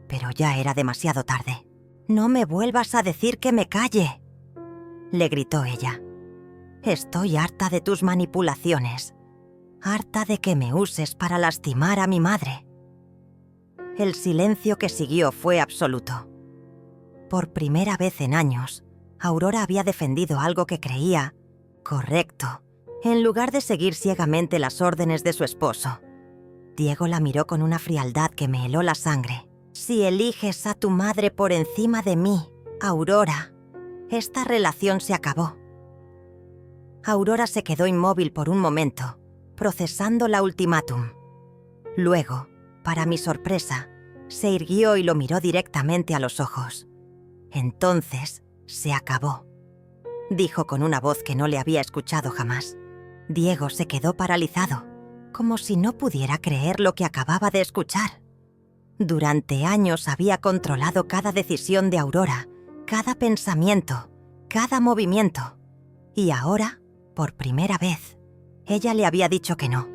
pero ya era demasiado tarde. No me vuelvas a decir que me calle, le gritó ella. Estoy harta de tus manipulaciones, harta de que me uses para lastimar a mi madre. El silencio que siguió fue absoluto. Por primera vez en años, Aurora había defendido algo que creía correcto, en lugar de seguir ciegamente las órdenes de su esposo. Diego la miró con una frialdad que me heló la sangre. Si eliges a tu madre por encima de mí, Aurora, esta relación se acabó. Aurora se quedó inmóvil por un momento, procesando la ultimátum. Luego, para mi sorpresa, se irguió y lo miró directamente a los ojos. Entonces, se acabó, dijo con una voz que no le había escuchado jamás. Diego se quedó paralizado, como si no pudiera creer lo que acababa de escuchar. Durante años había controlado cada decisión de Aurora, cada pensamiento, cada movimiento. Y ahora, por primera vez, ella le había dicho que no.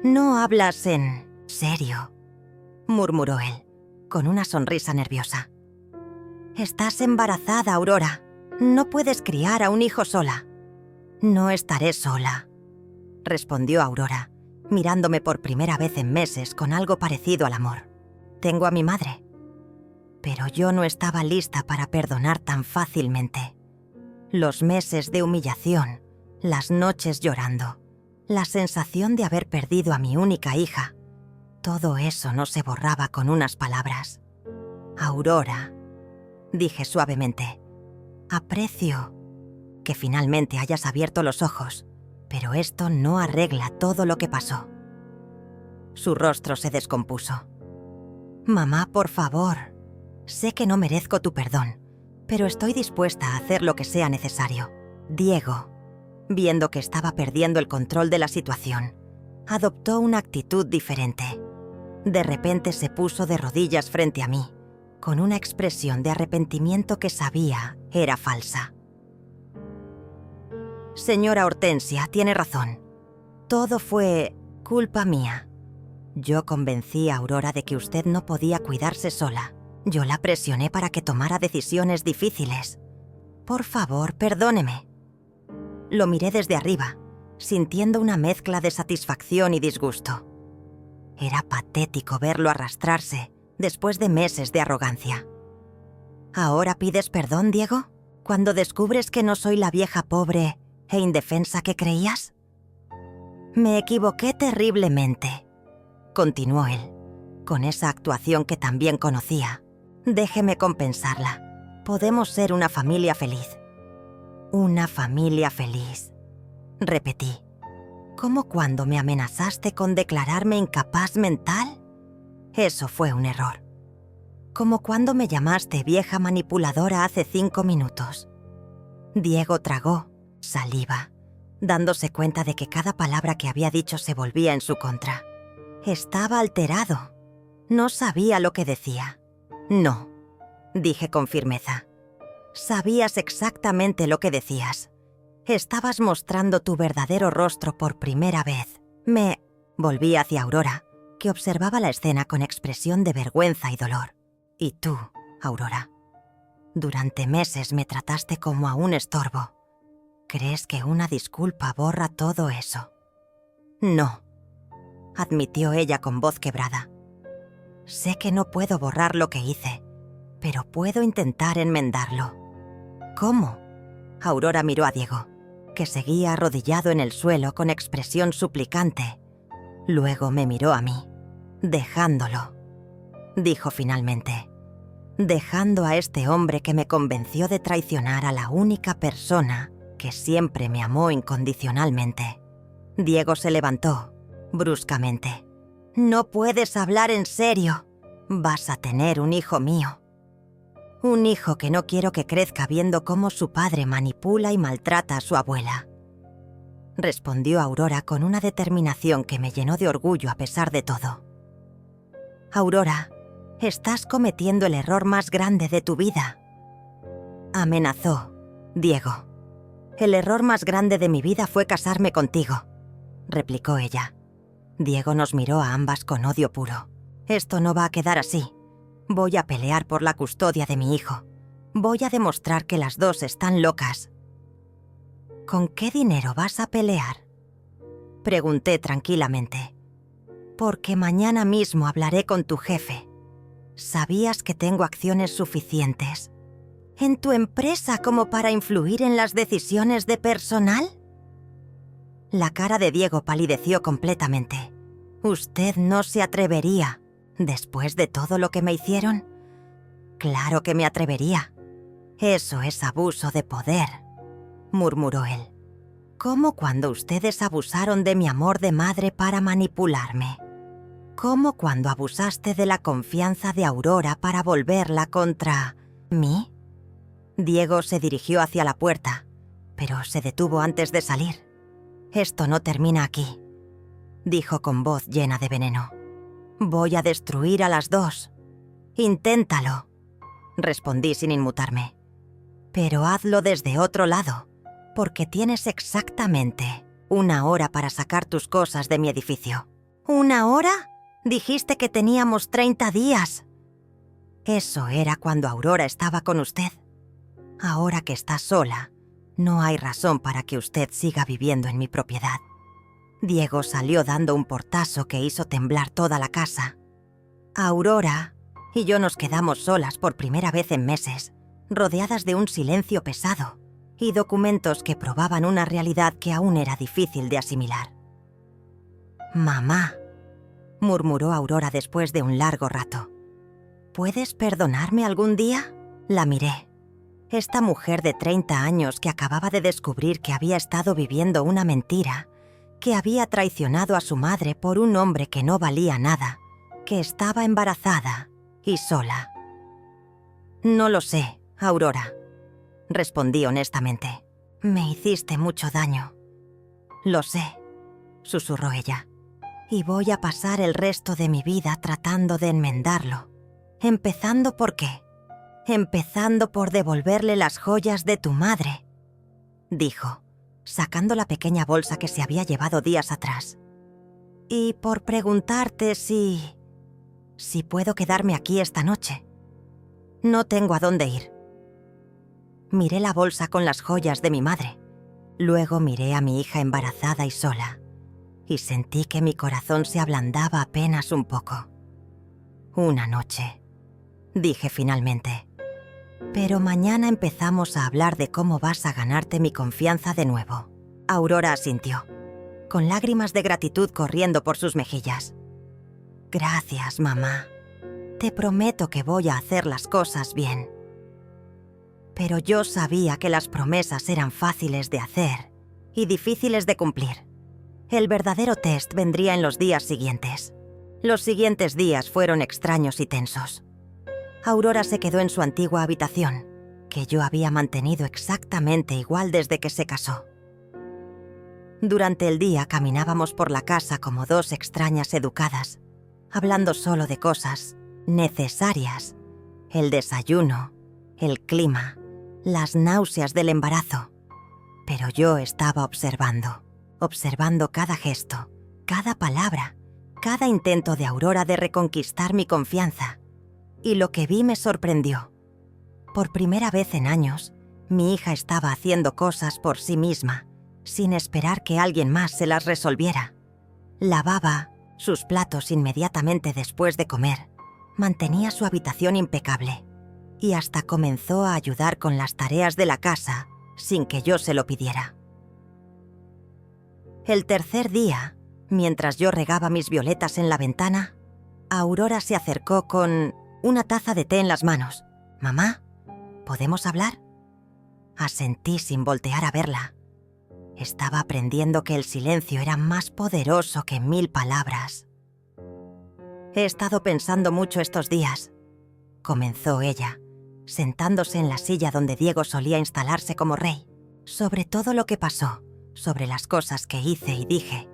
«No hablas en serio», murmuró él, con una sonrisa nerviosa. «Estás embarazada, Aurora. No puedes criar a un hijo sola». «No estaré sola», respondió Aurora, mirándome por primera vez en meses con algo parecido al amor. «Tengo a mi madre». Pero yo no estaba lista para perdonar tan fácilmente. Los meses de humillación, las noches llorando, la sensación de haber perdido a mi única hija, todo eso no se borraba con unas palabras. «Aurora», dije suavemente. Aprecio que finalmente hayas abierto los ojos, pero esto no arregla todo lo que pasó. Su rostro se descompuso. Mamá, por favor. Sé que no merezco tu perdón, pero estoy dispuesta a hacer lo que sea necesario. Diego, viendo que estaba perdiendo el control de la situación, adoptó una actitud diferente. De repente se puso de rodillas frente a mí, con una expresión de arrepentimiento que sabía era falsa. Señora Hortensia, tiene razón. Todo fue culpa mía. Yo convencí a Aurora de que usted no podía cuidarse sola. Yo la presioné para que tomara decisiones difíciles. Por favor, perdóneme. Lo miré desde arriba, sintiendo una mezcla de satisfacción y disgusto. Era patético verlo arrastrarse después de meses de arrogancia. ¿Ahora pides perdón, Diego? ¿Cuando descubres que no soy la vieja pobre e indefensa que creías? Me equivoqué terriblemente, continuó él, con esa actuación que también conocía. Déjeme compensarla. Podemos ser una familia feliz. Una familia feliz, repetí. ¿Cómo cuando me amenazaste con declararme incapaz mental? Eso fue un error. Como cuando me llamaste vieja manipuladora hace 5 minutos. Diego tragó saliva, dándose cuenta de que cada palabra que había dicho se volvía en su contra. Estaba alterado. No sabía lo que decía. No, dije con firmeza. Sabías exactamente lo que decías. Estabas mostrando tu verdadero rostro por primera vez. Me volví hacia Aurora, que observaba la escena con expresión de vergüenza y dolor. Y tú, Aurora, durante meses me trataste como a un estorbo. ¿Crees que una disculpa borra todo eso? No, admitió ella con voz quebrada. Sé que no puedo borrar lo que hice, pero puedo intentar enmendarlo. ¿Cómo? Aurora miró a Diego, que seguía arrodillado en el suelo con expresión suplicante. Luego me miró a mí, dejándolo. Dijo finalmente, dejando a este hombre que me convenció de traicionar a la única persona que siempre me amó incondicionalmente. Diego se levantó, bruscamente. No puedes hablar en serio. Vas a tener un hijo mío. Un hijo que no quiero que crezca viendo cómo su padre manipula y maltrata a su abuela. Respondió Aurora con una determinación que me llenó de orgullo a pesar de todo. Aurora, estás cometiendo el error más grande de tu vida. Amenazó Diego. El error más grande de mi vida fue casarme contigo, replicó ella. Diego nos miró a ambas con odio puro. Esto no va a quedar así. Voy a pelear por la custodia de mi hijo. Voy a demostrar que las dos están locas. ¿Con qué dinero vas a pelear? Pregunté tranquilamente. Porque mañana mismo hablaré con tu jefe. ¿Sabías que tengo acciones suficientes en tu empresa como para influir en las decisiones de personal? La cara de Diego palideció completamente. ¿Usted no se atrevería, después de todo lo que me hicieron? Claro que me atrevería. Eso es abuso de poder, murmuró él. ¿Cómo cuando ustedes abusaron de mi amor de madre para manipularme? ¿Cómo cuando abusaste de la confianza de Aurora para volverla contra mí? Diego se dirigió hacia la puerta, pero se detuvo antes de salir. Esto no termina aquí, dijo con voz llena de veneno. Voy a destruir a las dos. Inténtalo, respondí sin inmutarme. Pero hazlo desde otro lado, porque tienes exactamente 1 hora para sacar tus cosas de mi edificio. ¿1 hora? Dijiste que teníamos 30 días. Eso era cuando Aurora estaba con usted. Ahora que está sola, no hay razón para que usted siga viviendo en mi propiedad. Diego salió dando un portazo que hizo temblar toda la casa. Aurora y yo nos quedamos solas por primera vez en meses, rodeadas de un silencio pesado y documentos que probaban una realidad que aún era difícil de asimilar. «Mamá», murmuró Aurora después de un largo rato, «¿puedes perdonarme algún día?» La miré. Esta mujer de 30 años que acababa de descubrir que había estado viviendo una mentira, que había traicionado a su madre por un hombre que no valía nada, que estaba embarazada y sola. «No lo sé, Aurora», respondí honestamente. «Me hiciste mucho daño». «Lo sé», susurró ella, «y voy a pasar el resto de mi vida tratando de enmendarlo. ¿Empezando por qué? Empezando por devolverle las joyas de tu madre», dijo, sacando la pequeña bolsa que se había llevado días atrás. «Y por preguntarte si puedo quedarme aquí esta noche. No tengo a dónde ir». Miré la bolsa con las joyas de mi madre. Luego miré a mi hija embarazada y sola, y sentí que mi corazón se ablandaba apenas un poco. «Una noche», dije finalmente. «Pero mañana empezamos a hablar de cómo vas a ganarte mi confianza de nuevo». Aurora asintió, con lágrimas de gratitud corriendo por sus mejillas. «Gracias, mamá. Te prometo que voy a hacer las cosas bien». Pero yo sabía que las promesas eran fáciles de hacer y difíciles de cumplir. El verdadero test vendría en los días siguientes. Los siguientes días fueron extraños y tensos. Aurora se quedó en su antigua habitación, que yo había mantenido exactamente igual desde que se casó. Durante el día caminábamos por la casa como dos extrañas educadas, hablando solo de cosas necesarias: el desayuno, el clima, las náuseas del embarazo. Pero yo estaba observando cada gesto, cada palabra, cada intento de Aurora de reconquistar mi confianza. Y lo que vi me sorprendió. Por primera vez en años, mi hija estaba haciendo cosas por sí misma, sin esperar que alguien más se las resolviera. Lavaba sus platos inmediatamente después de comer, mantenía su habitación impecable y hasta comenzó a ayudar con las tareas de la casa sin que yo se lo pidiera. El tercer día, mientras yo regaba mis violetas en la ventana, Aurora se acercó con una taza de té en las manos. «Mamá, ¿podemos hablar?». Asentí sin voltear a verla. Estaba aprendiendo que el silencio era más poderoso que 1000 palabras. «He estado pensando mucho estos días», comenzó ella, sentándose en la silla donde Diego solía instalarse como rey, «sobre todo lo que pasó, sobre las cosas que hice y dije.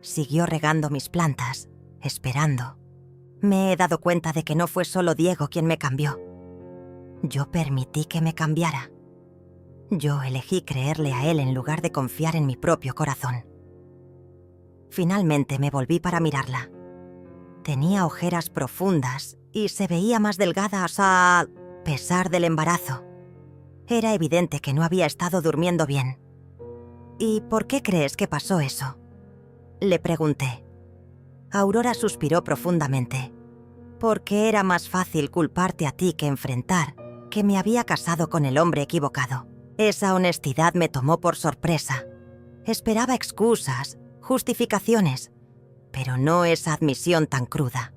Siguió regando mis plantas, esperando. Me he dado cuenta de que no fue solo Diego quien me cambió. Yo permití que me cambiara. Yo elegí creerle a él en lugar de confiar en mi propio corazón». Finalmente me volví para mirarla. Tenía ojeras profundas y se veía más delgada a pesar del embarazo. Era evidente que no había estado durmiendo bien. «¿Y por qué crees que pasó eso?», le pregunté. Aurora suspiró profundamente. «Porque era más fácil culparte a ti que enfrentar que me había casado con el hombre equivocado. Esa honestidad me tomó por sorpresa. Esperaba excusas, justificaciones, pero no esa admisión tan cruda.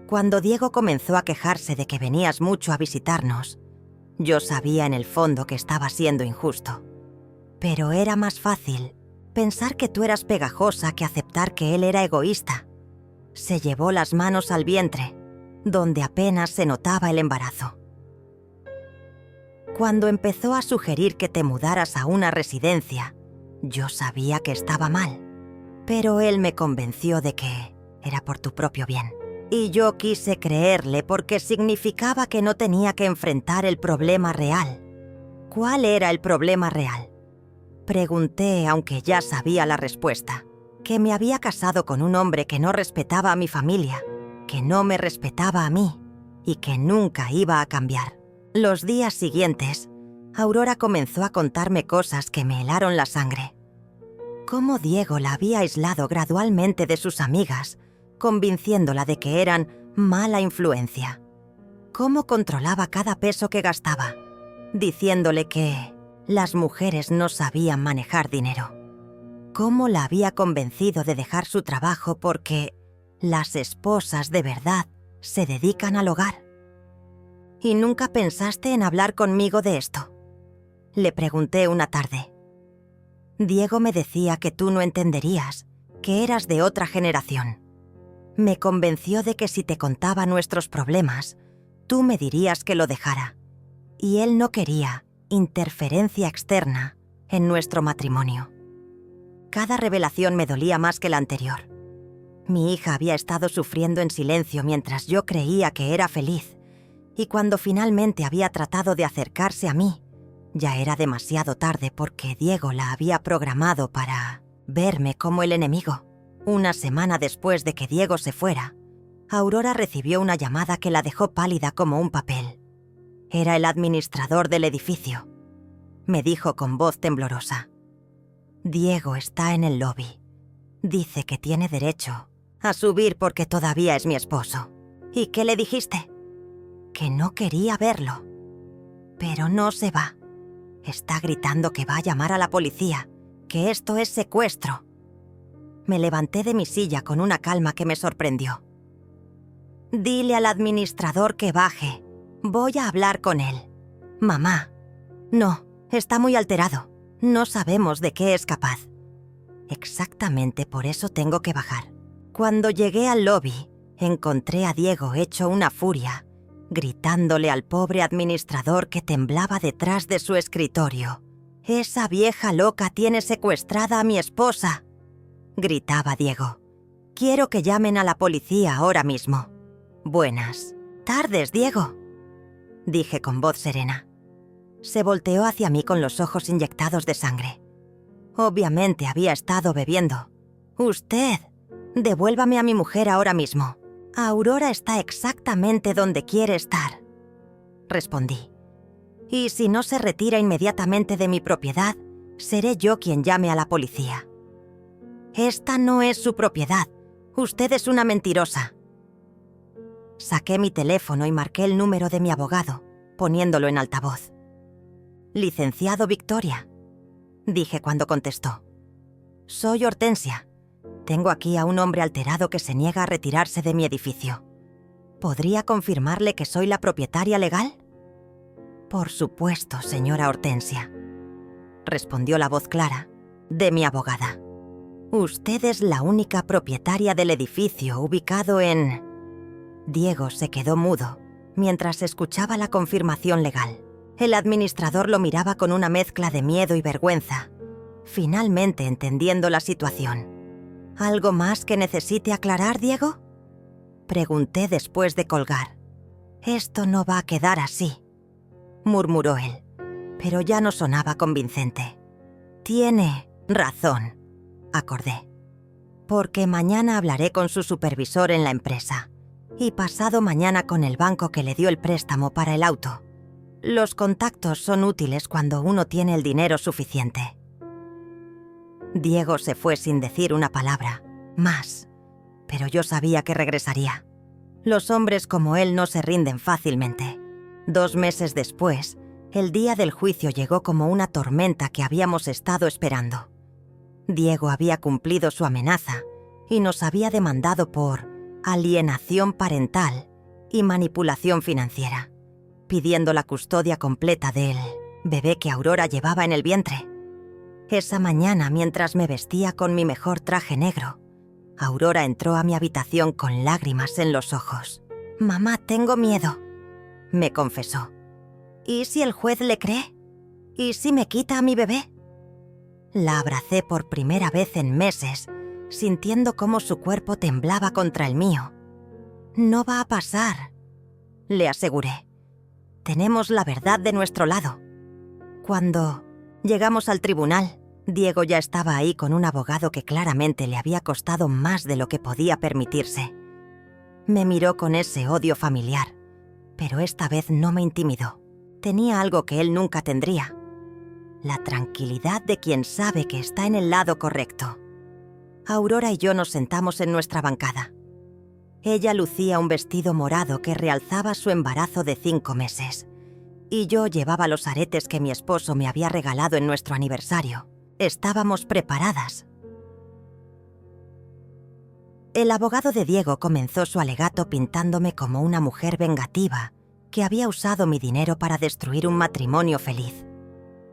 Cuando Diego comenzó a quejarse de que venías mucho a visitarnos, yo sabía en el fondo que estaba siendo injusto. Pero era más fácil pensar que tú eras pegajosa que aceptar que él era egoísta». Se llevó las manos al vientre, donde apenas se notaba el embarazo. «Cuando empezó a sugerir que te mudaras a una residencia, yo sabía que estaba mal, pero él me convenció de que era por tu propio bien. Y yo quise creerle porque significaba que no tenía que enfrentar el problema real». «¿Cuál era el problema real?», pregunté, aunque ya sabía la respuesta. «Que me había casado con un hombre que no respetaba a mi familia, que no me respetaba a mí y que nunca iba a cambiar». Los días siguientes, Aurora comenzó a contarme cosas que me helaron la sangre. Cómo Diego la había aislado gradualmente de sus amigas, convenciéndola de que eran mala influencia. Cómo controlaba cada peso que gastaba, diciéndole que las mujeres no sabían manejar dinero. Cómo la había convencido de dejar su trabajo porque las esposas de verdad se dedican al hogar. ¿Y nunca pensaste en hablar conmigo de esto?, le pregunté una tarde. Diego me decía que tú no entenderías, que eras de otra generación. Me convenció de que si te contaba nuestros problemas, tú me dirías que lo dejara. Y él no quería interferencia externa en nuestro matrimonio. Cada revelación me dolía más que la anterior. Mi hija había estado sufriendo en silencio mientras yo creía que era feliz, y cuando finalmente había tratado de acercarse a mí, ya era demasiado tarde porque Diego la había programado para verme como el enemigo. Una semana después de que Diego se fuera, Aurora recibió una llamada que la dejó pálida como un papel. Era el administrador del edificio. Me dijo con voz temblorosa: Diego está en el lobby. Dice que tiene derecho a subir porque todavía es mi esposo. ¿Y qué le dijiste? Que no quería verlo. Pero no se va. Está gritando que va a llamar a la policía, que esto es secuestro. Me levanté de mi silla con una calma que me sorprendió. Dile al administrador que baje. Voy a hablar con él. Mamá. No, está muy alterado. No sabemos de qué es capaz. Exactamente por eso tengo que bajar. Cuando llegué al lobby, encontré a Diego hecho una furia, gritándole al pobre administrador que temblaba detrás de su escritorio. «Esa vieja loca tiene secuestrada a mi esposa», gritaba Diego. «Quiero que llamen a la policía ahora mismo». «Buenas tardes, Diego», dije con voz serena. Se volteó hacia mí con los ojos inyectados de sangre. Obviamente había estado bebiendo. «Usted, devuélvame a mi mujer ahora mismo. Aurora está exactamente donde quiere estar», respondí. «Y si no se retira inmediatamente de mi propiedad, seré yo quien llame a la policía». «Esta no es su propiedad. Usted es una mentirosa». Saqué mi teléfono y marqué el número de mi abogado, poniéndolo en altavoz. «Licenciado Victoria», dije cuando contestó. «Soy Hortensia. Tengo aquí a un hombre alterado que se niega a retirarse de mi edificio. ¿Podría confirmarle que soy la propietaria legal?» «Por supuesto, señora Hortensia», respondió la voz clara de mi abogada. «Usted es la única propietaria del edificio ubicado en...» Diego se quedó mudo mientras escuchaba la confirmación legal. El administrador lo miraba con una mezcla de miedo y vergüenza, finalmente entendiendo la situación. «¿Algo más que necesite aclarar, Diego?», pregunté después de colgar. «Esto no va a quedar así», murmuró él, pero ya no sonaba convincente. «Tiene razón», acordé, «porque mañana hablaré con su supervisor en la empresa y pasado mañana con el banco que le dio el préstamo para el auto. Los contactos son útiles cuando uno tiene el dinero suficiente». Diego se fue sin decir una palabra más, pero yo sabía que regresaría. Los hombres como él no se rinden fácilmente. 2 meses después, el día del juicio llegó como una tormenta que habíamos estado esperando. Diego había cumplido su amenaza y nos había demandado por alienación parental y manipulación financiera, pidiendo la custodia completa del bebé que Aurora llevaba en el vientre. Esa mañana, mientras me vestía con mi mejor traje negro, Aurora entró a mi habitación con lágrimas en los ojos. «Mamá, tengo miedo», me confesó. «¿Y si el juez le cree? ¿Y si me quita a mi bebé?». La abracé por primera vez en meses, sintiendo cómo su cuerpo temblaba contra el mío. «No va a pasar», le aseguré. «Tenemos la verdad de nuestro lado». Cuando llegamos al tribunal, Diego ya estaba ahí con un abogado que claramente le había costado más de lo que podía permitirse. Me miró con ese odio familiar, pero esta vez no me intimidó. Tenía algo que él nunca tendría: la tranquilidad de quien sabe que está en el lado correcto. Aurora y yo nos sentamos en nuestra bancada. Ella lucía un vestido morado que realzaba su embarazo de 5 meses, y yo llevaba los aretes que mi esposo me había regalado en nuestro aniversario. Estábamos preparadas. El abogado de Diego comenzó su alegato pintándome como una mujer vengativa, que había usado mi dinero para destruir un matrimonio feliz.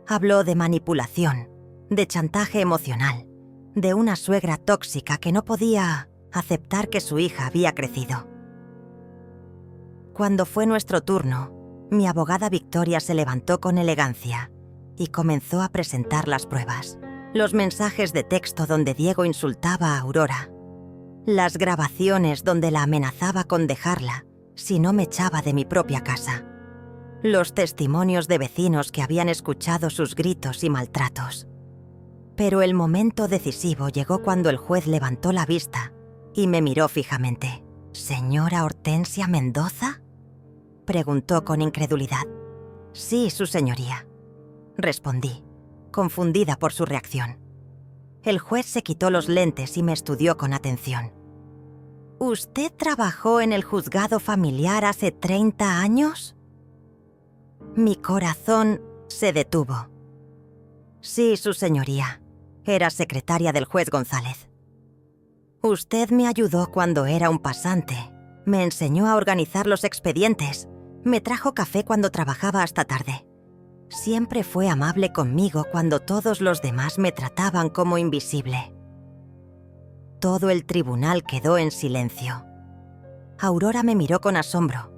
Habló de manipulación, de chantaje emocional, de una suegra tóxica que no podía aceptar que su hija había crecido. Cuando fue nuestro turno, mi abogada Victoria se levantó con elegancia y comenzó a presentar las pruebas. Los mensajes de texto donde Diego insultaba a Aurora, las grabaciones donde la amenazaba con dejarla si no me echaba de mi propia casa, los testimonios de vecinos que habían escuchado sus gritos y maltratos. Pero el momento decisivo llegó cuando el juez levantó la vista y me miró fijamente. ¿Señora Hortensia Mendoza?, preguntó con incredulidad. Sí, su señoría, respondí, confundida por su reacción. El juez se quitó los lentes y me estudió con atención. ¿Usted trabajó en el juzgado familiar hace 30 años? Mi corazón se detuvo. Sí, su señoría. Era secretaria del juez González. Usted me ayudó cuando era un pasante. Me enseñó a organizar los expedientes. Me trajo café cuando trabajaba hasta tarde. Siempre fue amable conmigo cuando todos los demás me trataban como invisible. Todo el tribunal quedó en silencio. Aurora me miró con asombro.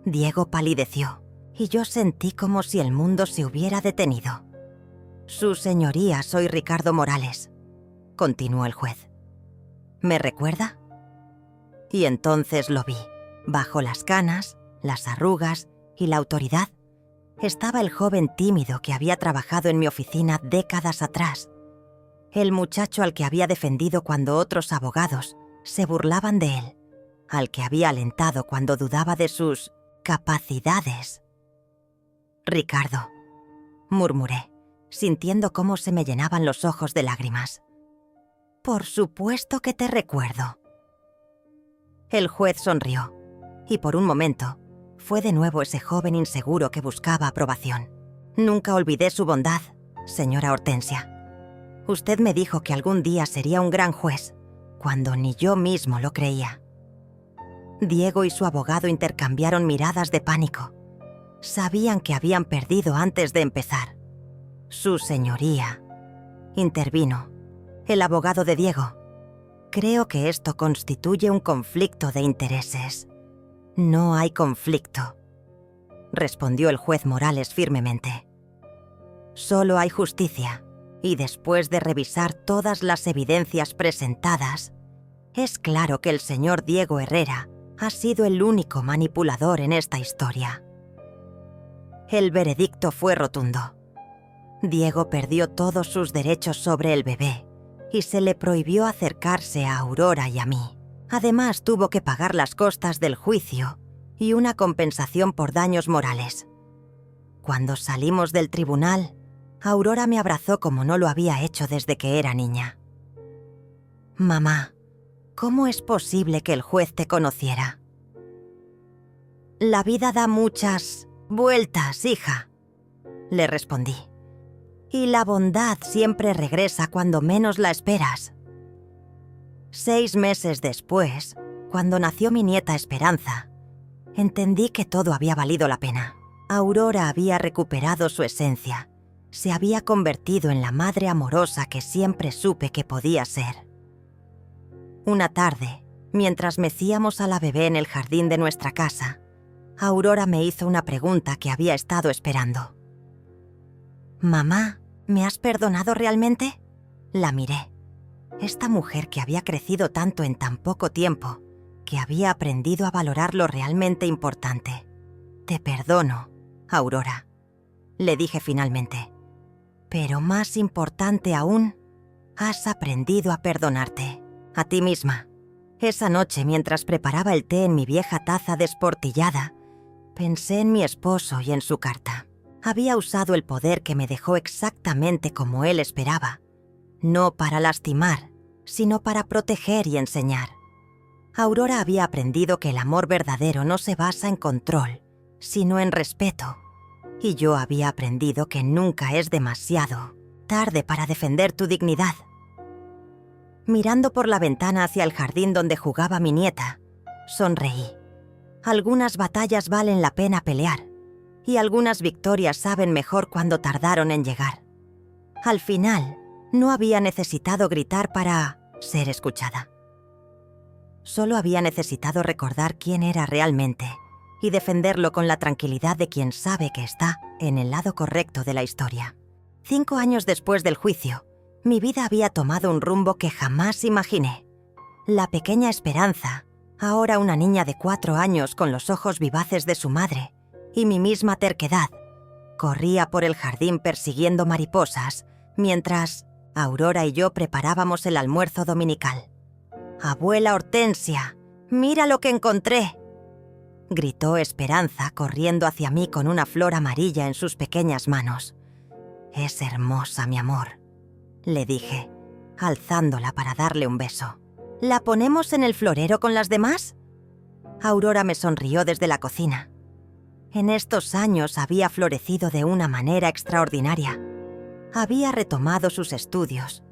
Diego palideció y yo sentí como si el mundo se hubiera detenido. Su señoría, soy Ricardo Morales, continuó el juez. ¿Me recuerda? Y entonces lo vi. Bajo las canas, las arrugas y la autoridad, estaba el joven tímido que había trabajado en mi oficina décadas atrás. El muchacho al que había defendido cuando otros abogados se burlaban de él, al que había alentado cuando dudaba de sus capacidades. Ricardo, murmuré, sintiendo cómo se me llenaban los ojos de lágrimas. Por supuesto que te recuerdo. El juez sonrió, y por un momento fue de nuevo ese joven inseguro que buscaba aprobación. Nunca olvidé su bondad, señora Hortensia. Usted me dijo que algún día sería un gran juez, cuando ni yo mismo lo creía. Diego y su abogado intercambiaron miradas de pánico. Sabían que habían perdido antes de empezar. Su señoría, intervino, el abogado de Diego. Creo que esto constituye un conflicto de intereses. No hay conflicto, respondió el juez Morales firmemente. Solo hay justicia, y después de revisar todas las evidencias presentadas, es claro que el señor Diego Herrera ha sido el único manipulador en esta historia. El veredicto fue rotundo. Diego perdió todos sus derechos sobre el bebé y se le prohibió acercarse a Aurora y a mí. Además, tuvo que pagar las costas del juicio y una compensación por daños morales. Cuando salimos del tribunal, Aurora me abrazó como no lo había hecho desde que era niña. Mamá, ¿cómo es posible que el juez te conociera? La vida da muchas vueltas, hija, le respondí. Y la bondad siempre regresa cuando menos la esperas. 6 meses después, cuando nació mi nieta Esperanza, entendí que todo había valido la pena. Aurora había recuperado su esencia. Se había convertido en la madre amorosa que siempre supe que podía ser. Una tarde, mientras mecíamos a la bebé en el jardín de nuestra casa, Aurora me hizo una pregunta que había estado esperando. «Mamá, ¿me has perdonado realmente?» La miré. Esta mujer que había crecido tanto en tan poco tiempo, que había aprendido a valorar lo realmente importante. «Te perdono, Aurora», le dije finalmente. «Pero más importante aún, has aprendido a perdonarte, a ti misma». Esa noche, mientras preparaba el té en mi vieja taza desportillada, pensé en mi esposo y en su carta. Había usado el poder que me dejó exactamente como él esperaba, no para lastimar, sino para proteger y enseñar. Aurora había aprendido que el amor verdadero no se basa en control, sino en respeto, y yo había aprendido que nunca es demasiado tarde para defender tu dignidad. Mirando por la ventana hacia el jardín donde jugaba mi nieta, sonreí. Algunas batallas valen la pena pelear, y algunas victorias saben mejor cuando tardaron en llegar. Al final, no había necesitado gritar para ser escuchada. Solo había necesitado recordar quién era realmente y defenderlo con la tranquilidad de quien sabe que está en el lado correcto de la historia. 5 años después del juicio, mi vida había tomado un rumbo que jamás imaginé. La pequeña Esperanza, ahora una niña de 4 años con los ojos vivaces de su madre, y mi misma terquedad, corría por el jardín persiguiendo mariposas, mientras Aurora y yo preparábamos el almuerzo dominical. «Abuela Hortensia, mira lo que encontré», gritó Esperanza corriendo hacia mí con una flor amarilla en sus pequeñas manos. «Es hermosa, mi amor», le dije, alzándola para darle un beso. «¿La ponemos en el florero con las demás?» Aurora me sonrió desde la cocina. En estos años había florecido de una manera extraordinaria. Había retomado sus estudios.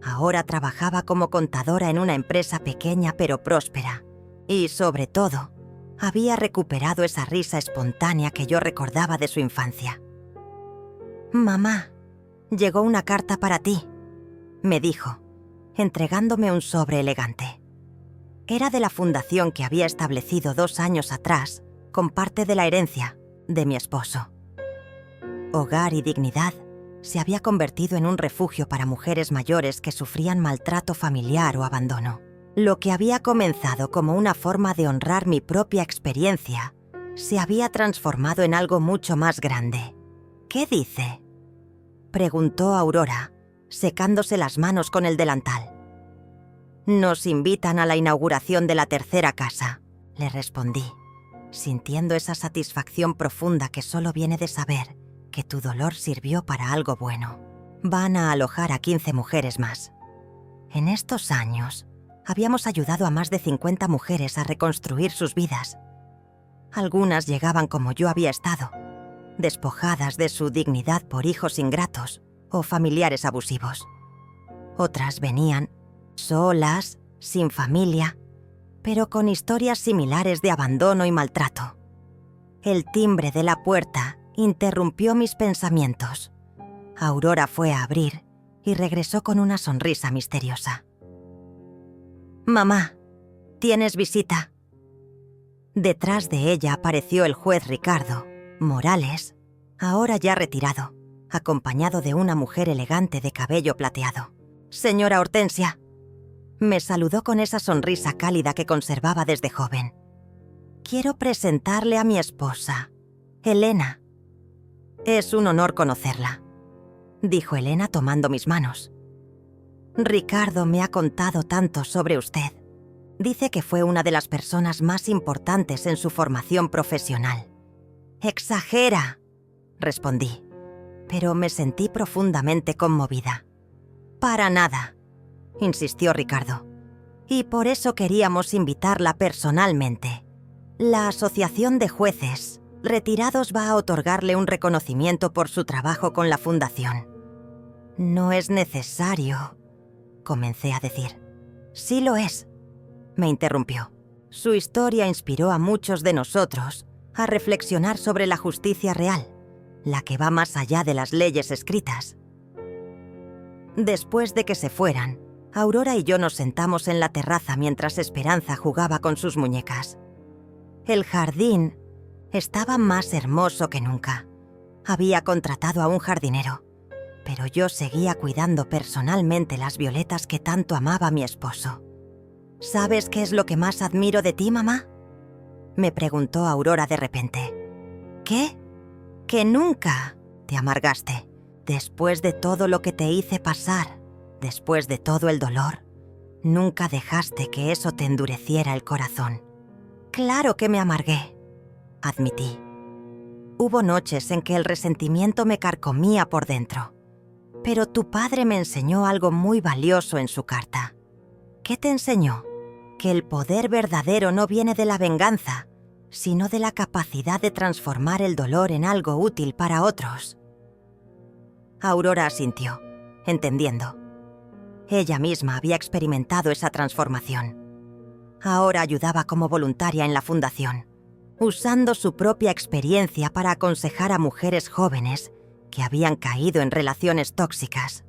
Ahora trabajaba como contadora en una empresa pequeña pero próspera. Y, sobre todo, había recuperado esa risa espontánea que yo recordaba de su infancia. «Mamá, llegó una carta para ti», me dijo, entregándome un sobre elegante. Era de la fundación que había establecido 2 años atrás, con parte de la herencia de mi esposo. Hogar y Dignidad se había convertido en un refugio para mujeres mayores que sufrían maltrato familiar o abandono. Lo que había comenzado como una forma de honrar mi propia experiencia se había transformado en algo mucho más grande. «¿Qué dice?», preguntó Aurora, secándose las manos con el delantal. «Nos invitan a la inauguración de la 3ª casa», le respondí, sintiendo esa satisfacción profunda que solo viene de saber que tu dolor sirvió para algo bueno. Van a alojar a 15 mujeres más. En estos años, habíamos ayudado a más de 50 mujeres a reconstruir sus vidas. Algunas llegaban como yo había estado, despojadas de su dignidad por hijos ingratos o familiares abusivos. Otras venían solas, sin familia, pero con historias similares de abandono y maltrato. El timbre de la puerta interrumpió mis pensamientos. Aurora fue a abrir y regresó con una sonrisa misteriosa. «Mamá, tienes visita». Detrás de ella apareció el juez Ricardo Morales, ahora ya retirado, acompañado de una mujer elegante de cabello plateado. «Señora Hortensia», me saludó con esa sonrisa cálida que conservaba desde joven. «Quiero presentarle a mi esposa, Elena». «Es un honor conocerla», dijo Elena tomando mis manos. «Ricardo me ha contado tanto sobre usted. Dice que fue una de las personas más importantes en su formación profesional». «Exagera», respondí, pero me sentí profundamente conmovida. «Para nada», insistió Ricardo, «y por eso queríamos invitarla personalmente. La Asociación de Jueces Retirados va a otorgarle un reconocimiento por su trabajo con la fundación». «No es necesario», comencé a decir. «Sí lo es», me interrumpió. «Su historia inspiró a muchos de nosotros a reflexionar sobre la justicia real, la que va más allá de las leyes escritas». Después de que se fueran, Aurora y yo nos sentamos en la terraza mientras Esperanza jugaba con sus muñecas. El jardín estaba más hermoso que nunca. Había contratado a un jardinero, pero yo seguía cuidando personalmente las violetas que tanto amaba mi esposo. «¿Sabes qué es lo que más admiro de ti, mamá?», me preguntó Aurora de repente. «¿Qué?». «Que nunca te amargaste. Después de todo lo que te hice pasar, después de todo el dolor, nunca dejaste que eso te endureciera el corazón». «Claro que me amargué», admití. «Hubo noches en que el resentimiento me carcomía por dentro. Pero tu padre me enseñó algo muy valioso en su carta». «¿Qué te enseñó?». «Que el poder verdadero no viene de la venganza, sino de la capacidad de transformar el dolor en algo útil para otros». Aurora asintió, entendiendo. Ella misma había experimentado esa transformación. Ahora ayudaba como voluntaria en la fundación. usando su propia experiencia para aconsejar a mujeres jóvenes que habían caído en relaciones tóxicas.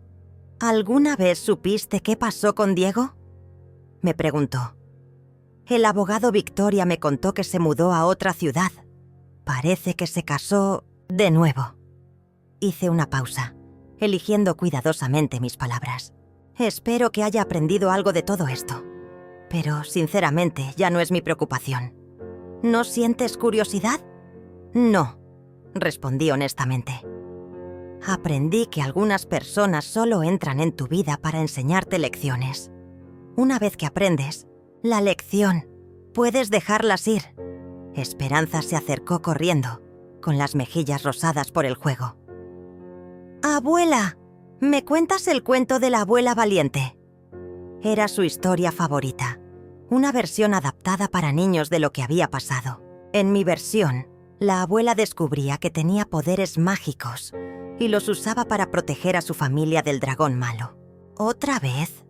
¿Alguna vez supiste qué pasó con Diego?, me preguntó. El abogado Victoria me contó que se mudó a otra ciudad. Parece que se casó de nuevo. Hice una pausa, eligiendo cuidadosamente mis palabras. Espero que haya aprendido algo de todo esto, pero sinceramente ya no es mi preocupación. ¿No sientes curiosidad? No, respondí honestamente. Aprendí que algunas personas solo entran en tu vida para enseñarte lecciones. Una vez que aprendes la lección, puedes dejarlas ir. Esperanza se acercó corriendo, con las mejillas rosadas por el juego. «Abuela, ¿me cuentas el cuento de la abuela valiente?». Era su historia favorita, una versión adaptada para niños de lo que había pasado. En mi versión, la abuela descubría que tenía poderes mágicos y los usaba para proteger a su familia del dragón malo. ¿Otra vez?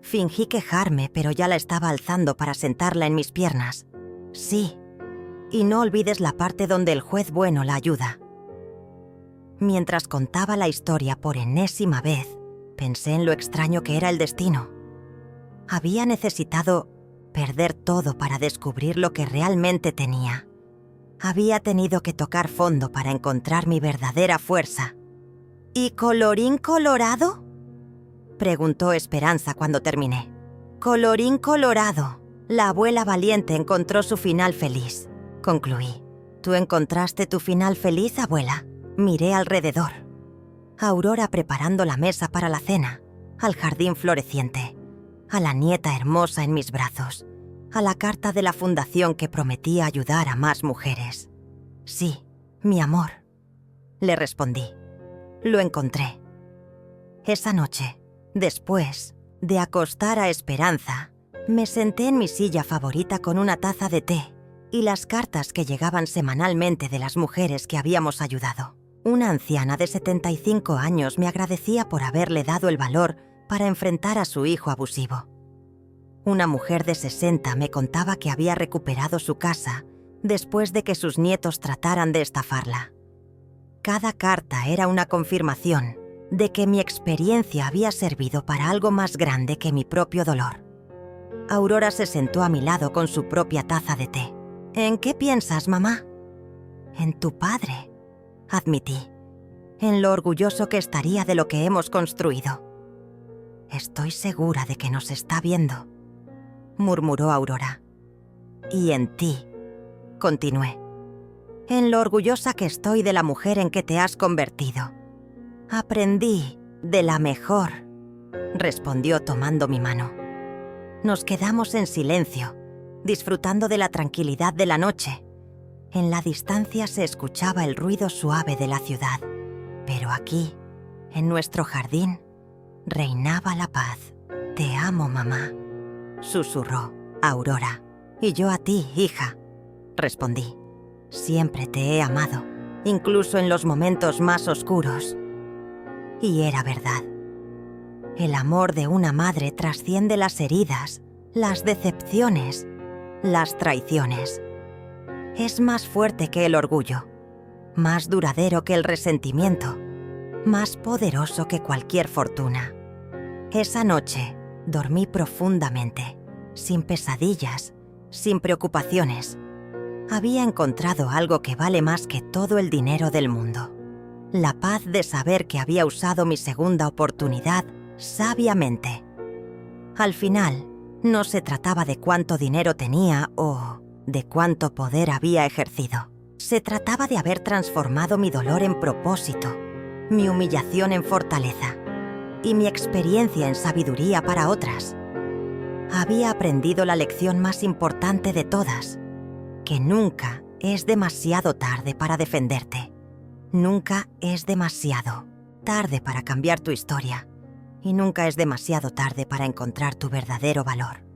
Fingí quejarme, pero ya la estaba alzando para sentarla en mis piernas. Sí, y no olvides la parte donde el juez bueno la ayuda. Mientras contaba la historia por enésima vez, pensé en lo extraño que era el destino. Había necesitado perder todo para descubrir lo que realmente tenía. Había tenido que tocar fondo para encontrar mi verdadera fuerza. ¿Y colorín colorado?, preguntó Esperanza cuando terminé. Colorín colorado, la abuela valiente encontró su final feliz, concluí. ¿Tú encontraste tu final feliz, abuela? Miré alrededor. Aurora preparando la mesa para la cena, al jardín floreciente, a la nieta hermosa en mis brazos, a la carta de la fundación que prometía ayudar a más mujeres. Sí, mi amor, le respondí. Lo encontré. Esa noche, después de acostar a Esperanza, me senté en mi silla favorita con una taza de té y las cartas que llegaban semanalmente de las mujeres que habíamos ayudado. Una anciana de 75 años me agradecía por haberle dado el valor para enfrentar a su hijo abusivo. Una mujer de 60 me contaba que había recuperado su casa después de que sus nietos trataran de estafarla. Cada carta era una confirmación de que mi experiencia había servido para algo más grande que mi propio dolor. Aurora se sentó a mi lado con su propia taza de té. ¿En qué piensas, mamá? En tu padre, admití. En lo orgulloso que estaría de lo que hemos construido. Estoy segura de que nos está viendo, murmuró Aurora. Y en ti, continué. En lo orgullosa que estoy de la mujer en que te has convertido. Aprendí de la mejor, respondió tomando mi mano. Nos quedamos en silencio, disfrutando de la tranquilidad de la noche. En la distancia se escuchaba el ruido suave de la ciudad, pero aquí, en nuestro jardín, reinaba la paz. Te amo, mamá, susurró Aurora. Y yo a ti, hija, respondí. Siempre te he amado, incluso en los momentos más oscuros. Y era verdad. El amor de una madre trasciende las heridas, las decepciones, las traiciones. Es más fuerte que el orgullo, más duradero que el resentimiento, más poderoso que cualquier fortuna. Esa noche dormí profundamente, sin pesadillas, sin preocupaciones. Había encontrado algo que vale más que todo el dinero del mundo. La paz de saber que había usado mi segunda oportunidad sabiamente. Al final, no se trataba de cuánto dinero tenía o de cuánto poder había ejercido. Se trataba de haber transformado mi dolor en propósito, mi humillación en fortaleza y mi experiencia en sabiduría para otras. Había aprendido la lección más importante de todas, que nunca es demasiado tarde para defenderte. Nunca es demasiado tarde para cambiar tu historia y nunca es demasiado tarde para encontrar tu verdadero valor.